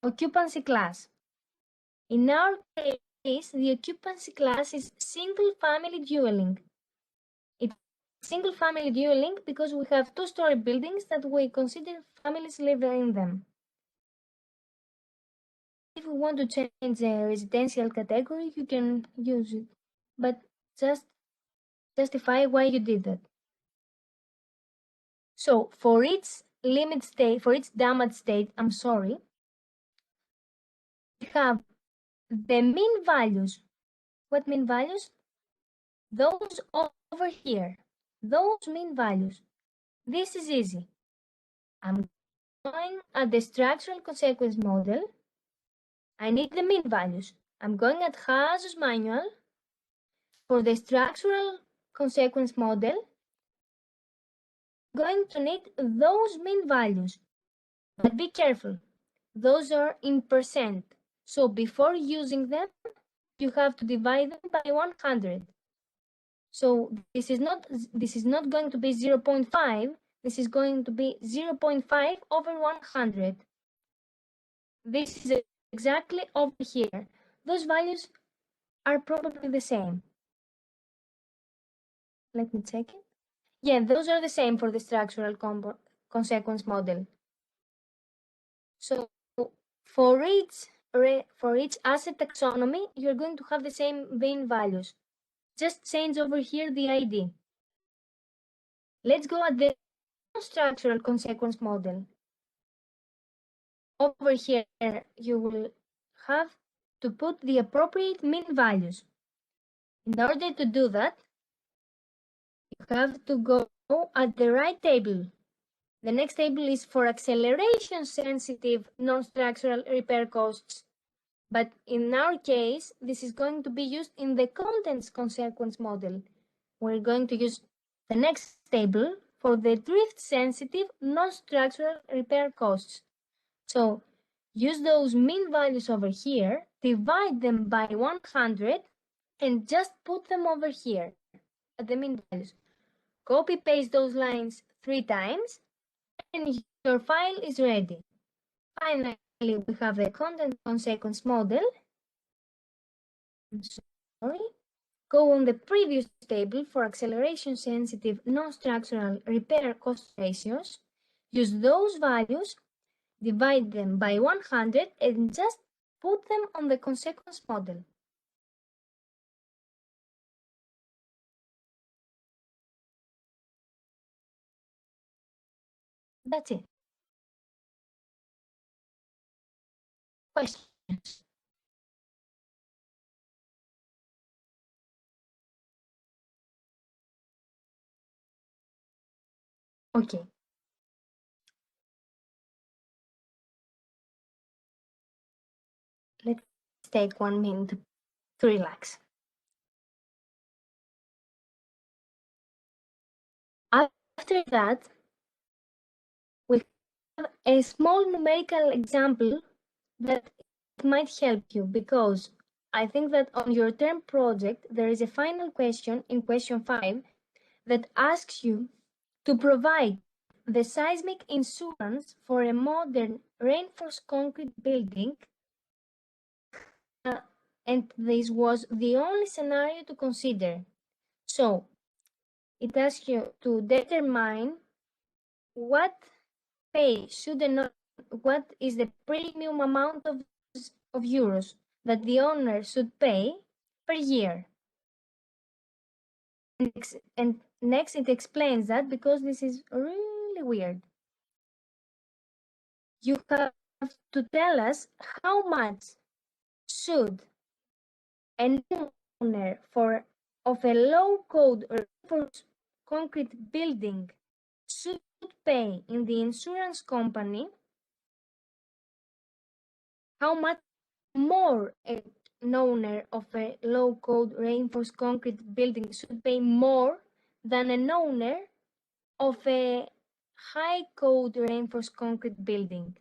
occupancy class. In our case, the occupancy class is single family dwelling. It's single family dwelling because we have 2-story buildings that we consider families living in them. If you want to change the residential category, you can use it, but just justify why you did that. So for each limit state, for each damage state, we have the mean values. What mean values? Those over here. Those mean values. This is easy. I'm going at the structural consequence model. I need the mean values. I'm going at Hazus manual. For the structural consequence model, I'm going to need those mean values. But be careful. Those are in percent. So before using them, you have to divide them by 100. So this is not going to be 0.5. This is going to be 0.5 over 100. This is exactly over here. Those values are probably the same. Let me check it. Yeah, those are the same for the structural consequence model. So for each asset taxonomy, you're going to have the same mean values. Just change over here the ID. Let's go at the structural consequence model. Over here, you will have to put the appropriate mean values. In order to do that, you have to go at the right table. The next table is for acceleration-sensitive non-structural repair costs. But in our case, this is going to be used in the contents consequence model. We're going to use the next table for the drift-sensitive non-structural repair costs. So use those mean values over here, divide them by 100, and just put them over here at the mean values. Copy paste those lines 3 times, and your file is ready. Finally, we have the content consequence model. Go on the previous table for acceleration-sensitive non-structural repair cost ratios. Use those values, divide them by 100, and just put them on the consequence model. That's it. Questions? Okay. Let's take 1 minute to relax. After that, we have a small numerical example that might help you, because I think that on your term project, there is a final question in question 5 that asks you to provide the seismic insurance for a modern reinforced concrete building, and this was the only scenario to consider. So it asks you to determine what is the premium amount of euros that the owner should pay per year. And next it explains that, because this is really weird. You have to tell us how much should an owner of a low-code reinforced concrete building should pay in the insurance company, how much more an owner of a low-code reinforced concrete building should pay more than an owner of a high-code reinforced concrete building.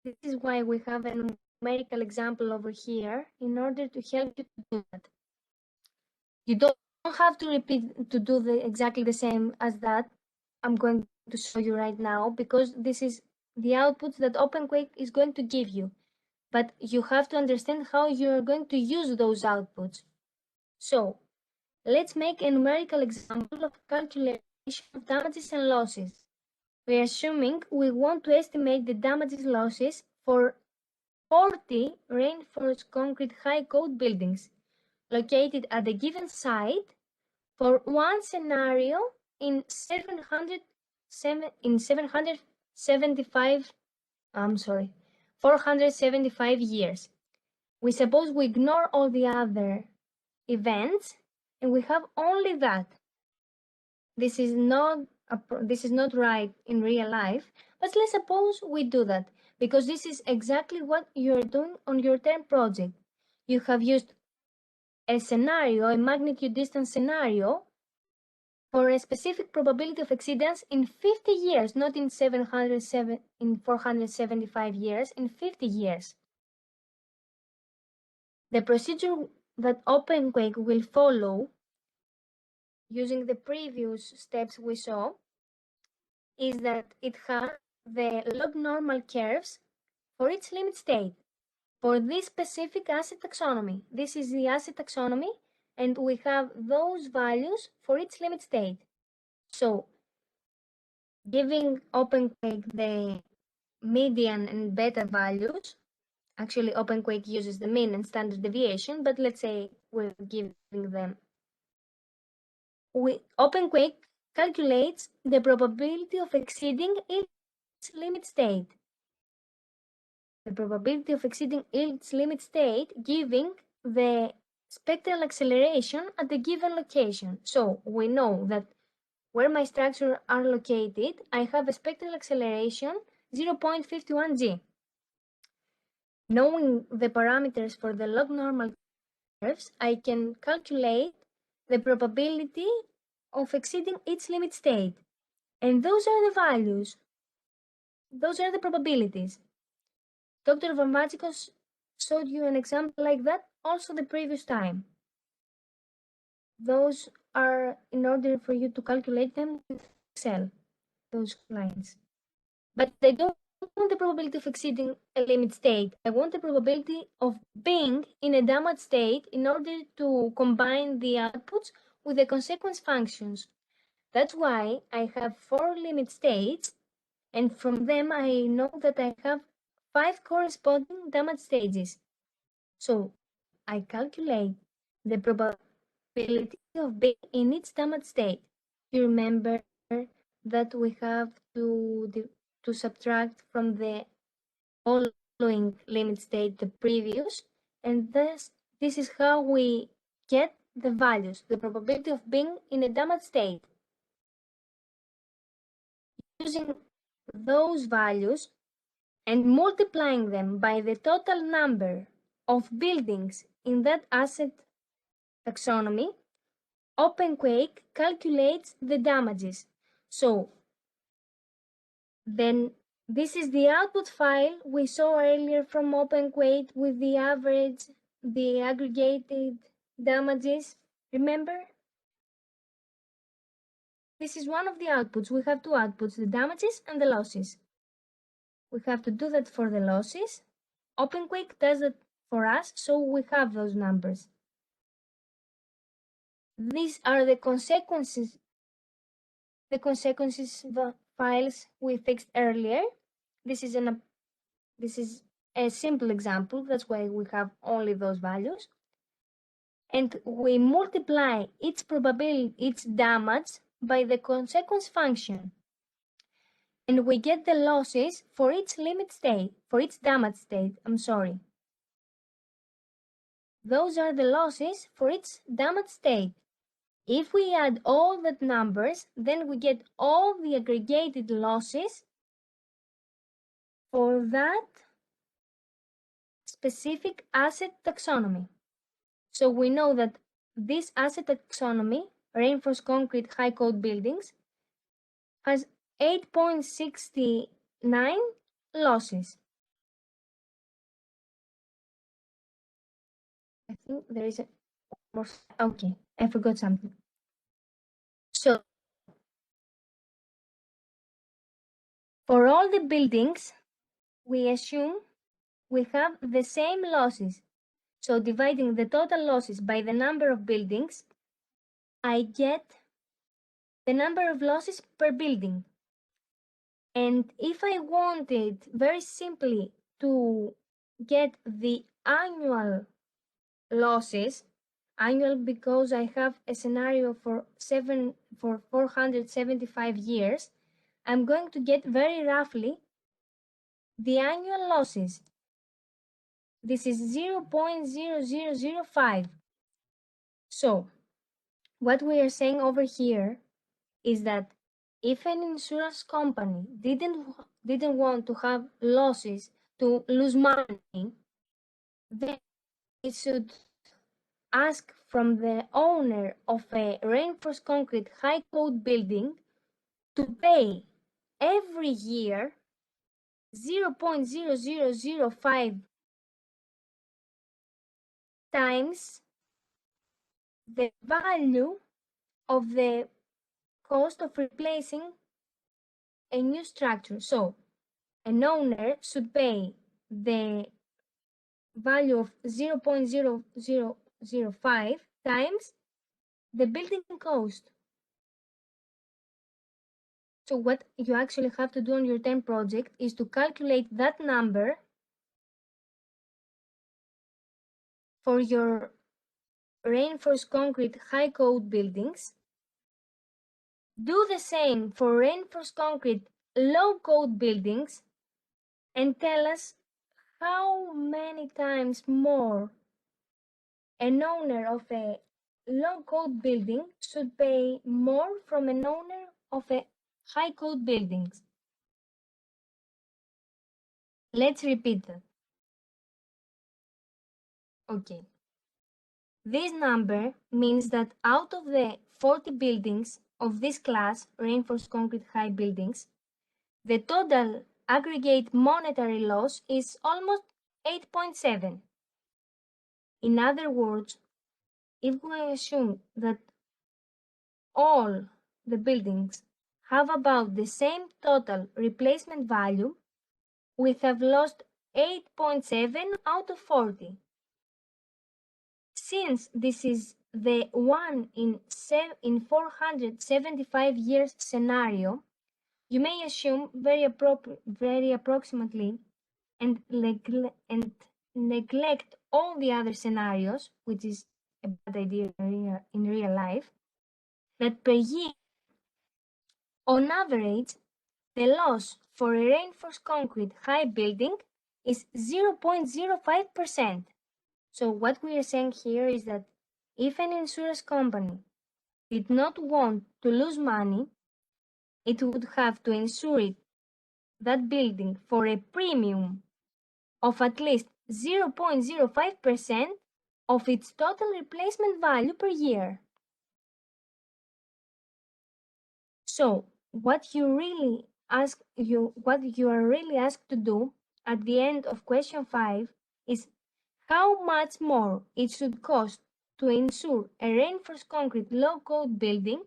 This is why we have a numerical example over here in order to help you to do that. You don't have to repeat to do exactly the same as that I'm going to show you right now, because this is the outputs that OpenQuake is going to give you. But you have to understand how you're going to use those outputs. So let's make a numerical example of calculation of damages and losses. We're assuming we want to estimate the damages losses for 40 reinforced concrete high-code buildings located at a given site for one scenario in 475 years. We suppose we ignore all the other events and we have only that. This is not right in real life, but let's suppose we do that, because this is exactly what you're doing on your term project. You have used a scenario, a magnitude distance scenario, for a specific probability of exceedance in 50 years, not in 475 years, in 50 years. The procedure that OpenQuake will follow, using the previous steps we saw, is that it has the log normal curves for its limit state for this specific asset taxonomy. This is the asset taxonomy, and we have those values for its limit state. So giving OpenQuake the median and beta values. Actually, OpenQuake uses the mean and standard deviation, but let's say we're giving them. OpenQuake calculates the probability of exceeding its limit state. The probability of exceeding its limit state giving the spectral acceleration at the given location. So we know that where my structures are located, I have a spectral acceleration 0.51 g. Knowing the parameters for the log normal curves, I can calculate the probability of exceeding its limit state. And those are the values. Those are the probabilities. Dr. Vamvachikos showed you an example like that also the previous time. Those are in order for you to calculate them with Excel, those lines. But I don't want the probability of exceeding a limit state. I want the probability of being in a damaged state in order to combine the outputs with the consequence functions. That's why I have 4 limit states, and from them I know that I have 5 corresponding damage stages. So I calculate the probability of being in its damage state. You remember that we have to subtract from the following limit state the previous, and this is how we get the values, the probability of being in a damaged state. Using those values and multiplying them by the total number of buildings in that asset taxonomy, OpenQuake calculates the damages. So then this is the output file we saw earlier from OpenQuake with the average, the aggregated damages. Remember? This is one of the outputs. We have two outputs, the damages and the losses. We have to do that for the losses. OpenQuake does it for us, so we have those numbers. These are the consequences files we fixed earlier. This is a simple example, that's why we have only those values. And we multiply its probability, its damage, by the consequence function. And we get the losses for its limit state, for its damage state, I'm sorry. Those are the losses for its damage state. If we add all the numbers, then we get all the aggregated losses for that specific asset taxonomy. So we know that this asset taxonomy, reinforced concrete high code buildings, has 8.69 losses. I think there is a more. Okay, I forgot something. So for all the buildings, we assume we have the same losses. So dividing the total losses by the number of buildings, I get the number of losses per building. And if I wanted very simply to get the annual losses, annual because I have a scenario for 475 years, I'm going to get very roughly the annual losses. This is 0.0005. So what we are saying over here is that if an insurance company didn't want to have losses, to lose money, then it should ask from the owner of a reinforced concrete high code building to pay every year 0.0005 times the value of the cost of replacing a new structure. So an owner should pay the value of 0.0005 times the building cost. So what you actually have to do on your term project is to calculate that number for your reinforced concrete high code buildings. Do the same for reinforced concrete low code buildings and tell us how many times more an owner of a low code building should pay more from an owner of a high code building. Let's repeat that. Okay. This number means that out of the 40 buildings of this class, reinforced concrete high buildings, the total aggregate monetary loss is almost 8.7. In other words, if we assume that all the buildings have about the same total replacement value, we have lost 8.7 out of 40. Since this is the 1 in 475 years scenario, you may assume very approximately and neglect all the other scenarios, which is a bad idea in real life, that per year, on average, the loss for a reinforced concrete high building is 0.05%. So what we are saying here is that if an insurance company did not want to lose money, it would have to insure that building for a premium of at least 0.05% of its total replacement value per year. So what you are really asked to do at the end of question 5 is how much more it should cost to insure a reinforced concrete low-code building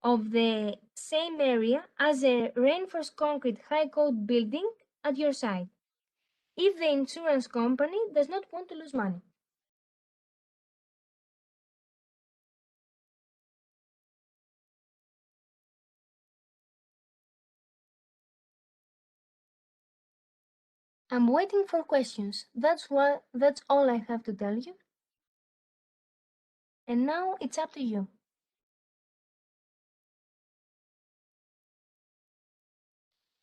of the same area as a reinforced concrete high-code building at your site, if the insurance company does not want to lose money. I'm waiting for questions. That's all I have to tell you. And now it's up to you.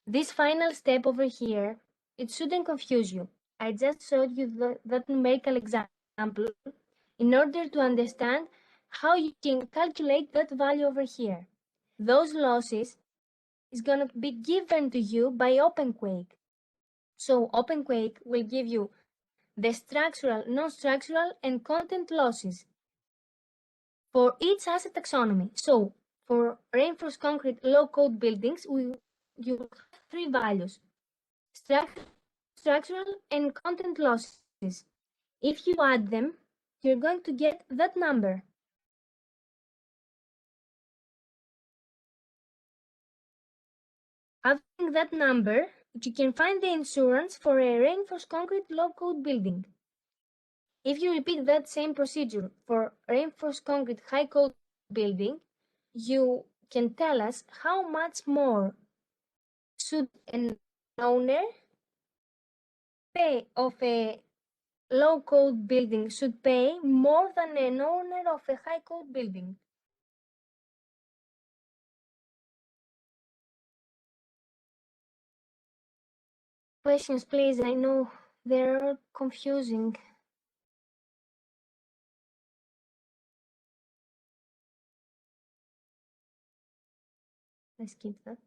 This final step over here, it shouldn't confuse you. I just showed you that numerical example in order to understand how you can calculate that value over here. Those losses is going to be given to you by OpenQuake. So OpenQuake will give you the structural, non-structural, and content losses for each asset taxonomy. So for reinforced concrete low-code buildings, you have 3 values: structural, and content losses. If you add them, you're going to get that number. Having that number, you can find the insurance for a reinforced concrete low-code building. If you repeat that same procedure for reinforced concrete high-code building, you can tell us how much more should an owner pay of a low-code building should pay more than an owner of a high-code building. Questions, please. I know they're confusing. Let's keep that.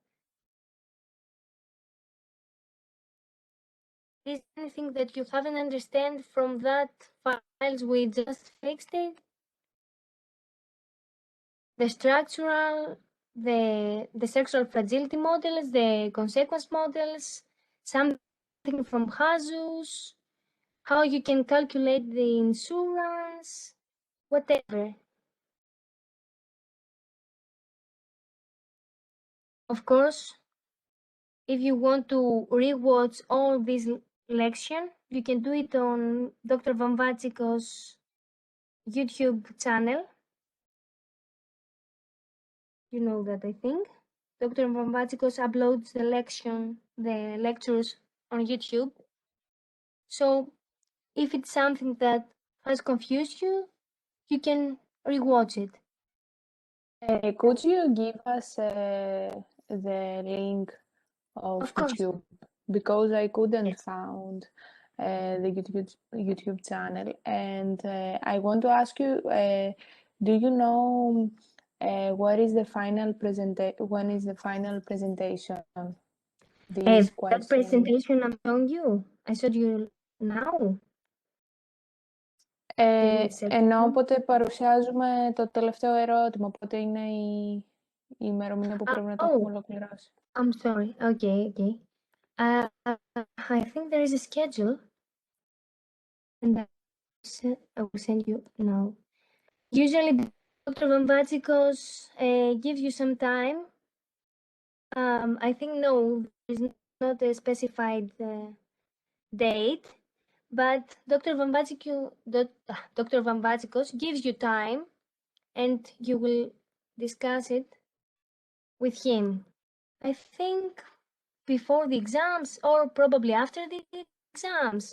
Is there anything that you haven't understand from that files we just fixed it? The structural, the structural fragility models, the consequence models, something from HASUS, how you can calculate the insurance, whatever. Of course, if you want to rewatch all this lecture, you can do it on Dr. Van Vatsiko's YouTube channel. You know that, I think. Dr. Vamvatsikos uploads the lectures on YouTube. So if it's something that has confused you, you can rewatch it. Could you give us the link of course. YouTube? Because I couldn't find the YouTube channel, and I want to ask you, do you know when is the final presentation? This That question. presentation I'm showing you, I showed you now. Ενώ όποτε παρουσιάζουμε το τελευταίο ερώτημα, πότε είναι η ημερομηνία που πρέπει να το έχουμε ολοκληρώσει. I'm sorry. Okay. I think there is a schedule, and I will send you now. Usually, Dr. Vamvatsikos gives you some time. I think no, there is not a specified date, but Dr. Vamvatsikos gives you time, and you will discuss it with him. I think before the exams or probably after the exams.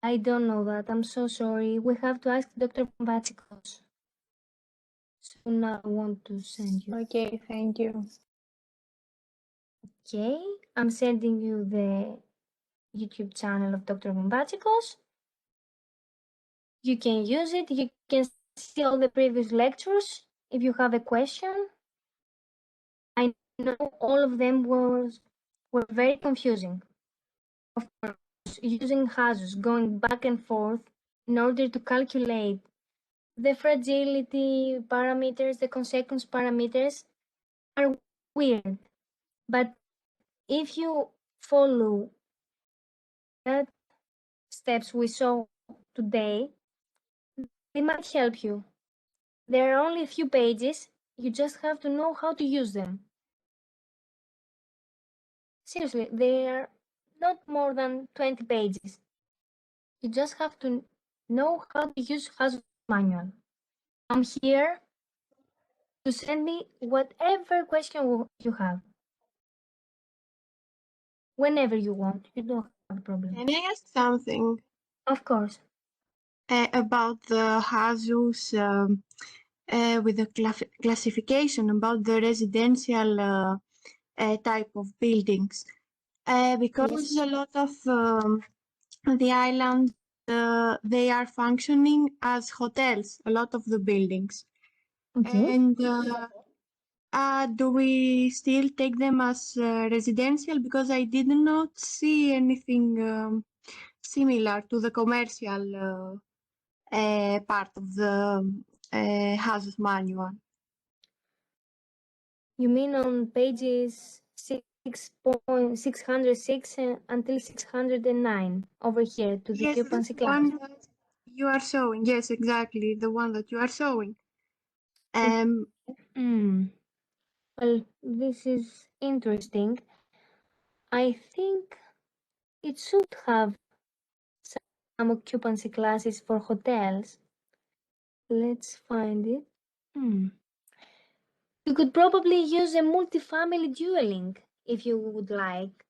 I don't know that. I'm so sorry. We have to ask Dr. Vamvatsikos. So now I want to send you. Okay, thank you. Okay, I'm sending you the YouTube channel of Dr. Vamvatsikos. You can use it. You can see all the previous lectures if you have a question. I know all of them were very confusing. Of course, using hazards, going back and forth in order to calculate the fragility parameters, the consequence parameters are weird. But if you follow that steps we saw today, they might help you. There are only a few pages. You just have to know how to use them. Seriously, they are not more than 20 pages. You just have to know how to use hazard manual. I'm here to send me whatever question you have. Whenever you want. You don't have a problem. Can I ask something Of course. about the hazards with the classification about the residential type of buildings? Because a lot of the islands, they are functioning as hotels, a lot of the buildings. Okay. And do we still take them as residential? Because I did not see anything similar to the commercial part of the hazard manual. You mean on pages 606 until 609 over here to the Yes, occupancy the class? one that you are showing. Yes, exactly, the one that you are showing. Well, this is interesting. I think it should have some occupancy classes for hotels. Let's find it. You could probably use a multifamily dwelling if you would like.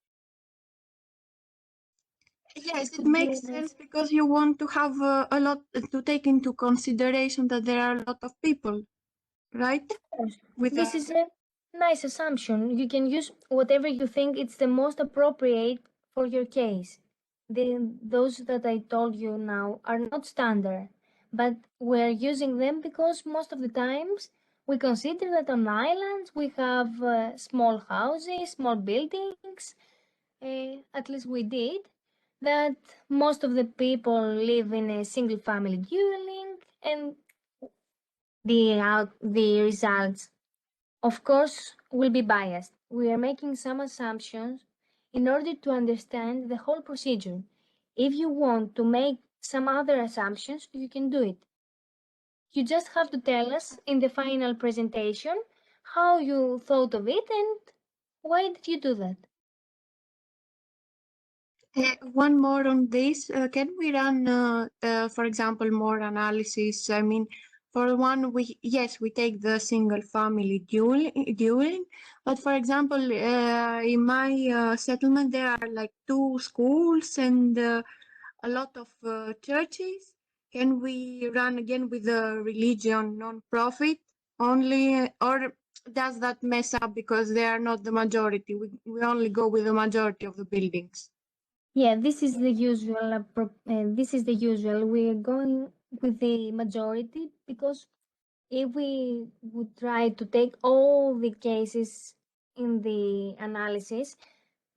Yes, it makes sense because you want to have a lot to take into consideration that there are a lot of people, right? This is a nice assumption. You can use whatever you think it's the most appropriate for your case. Those that I told you now are not standard, but we're using them because most of the times we consider that on islands we have small houses, small buildings, at least we did, that most of the people live in a single family dwelling, and the results, of course, will be biased. We are making some assumptions in order to understand the whole procedure. If you want to make some other assumptions, you can do it. You just have to tell us in the final presentation how you thought of it and why did you do that. One more on this. Can we run, for example, more analysis? I mean, For one, we take the single family dwelling, but for example, in my settlement, there are like 2 schools and a lot of churches. Can we run again with the religion non-profit only, or does that mess up because they are not the majority? We only go with the majority of the buildings. Yeah, this is the usual. This is the usual. We're going with the majority because if we would try to take all the cases in the analysis,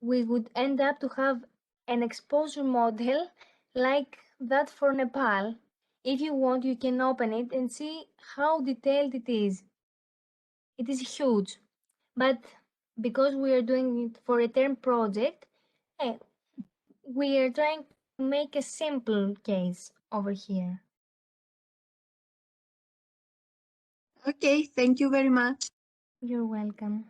we would end up to have an exposure model like that for Nepal. If you want, you can open it and see how detailed it is. It is huge, but because we are doing it for a term project, we are trying to make a simple case over here. Okay, thank you very much. You're welcome.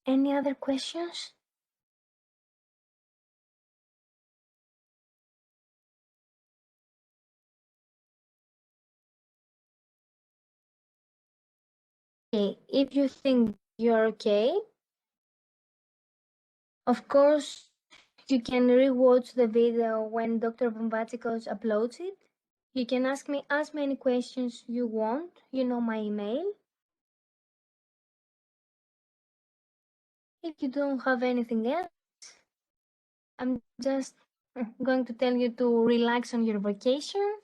Any other questions? Okay, if you think you're okay, of course, you can rewatch the video when Dr. Vamvatikos uploads it. You can ask me as many questions you want. You know my email. If you don't have anything else, I'm just going to tell you to relax on your vacation,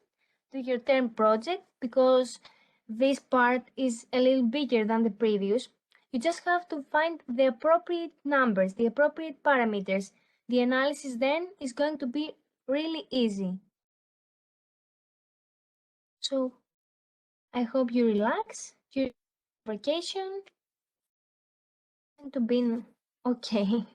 do your term project, because this part is a little bigger than the previous. You just have to find the appropriate numbers, the appropriate parameters. The analysis then is going to be really easy. So I hope you relax, your vacation, and to be okay.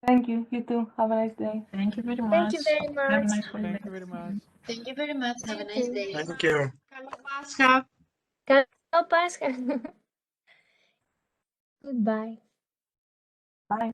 Thank you. You too. Have a nice day. Thank you very much. Thank you very Have a much. nice holiday. Thank you very much. Thank you very much. Have a Thank nice you. day. Thank you. Καλό Πάσχα. Καλό Πάσχα. Goodbye. Bye.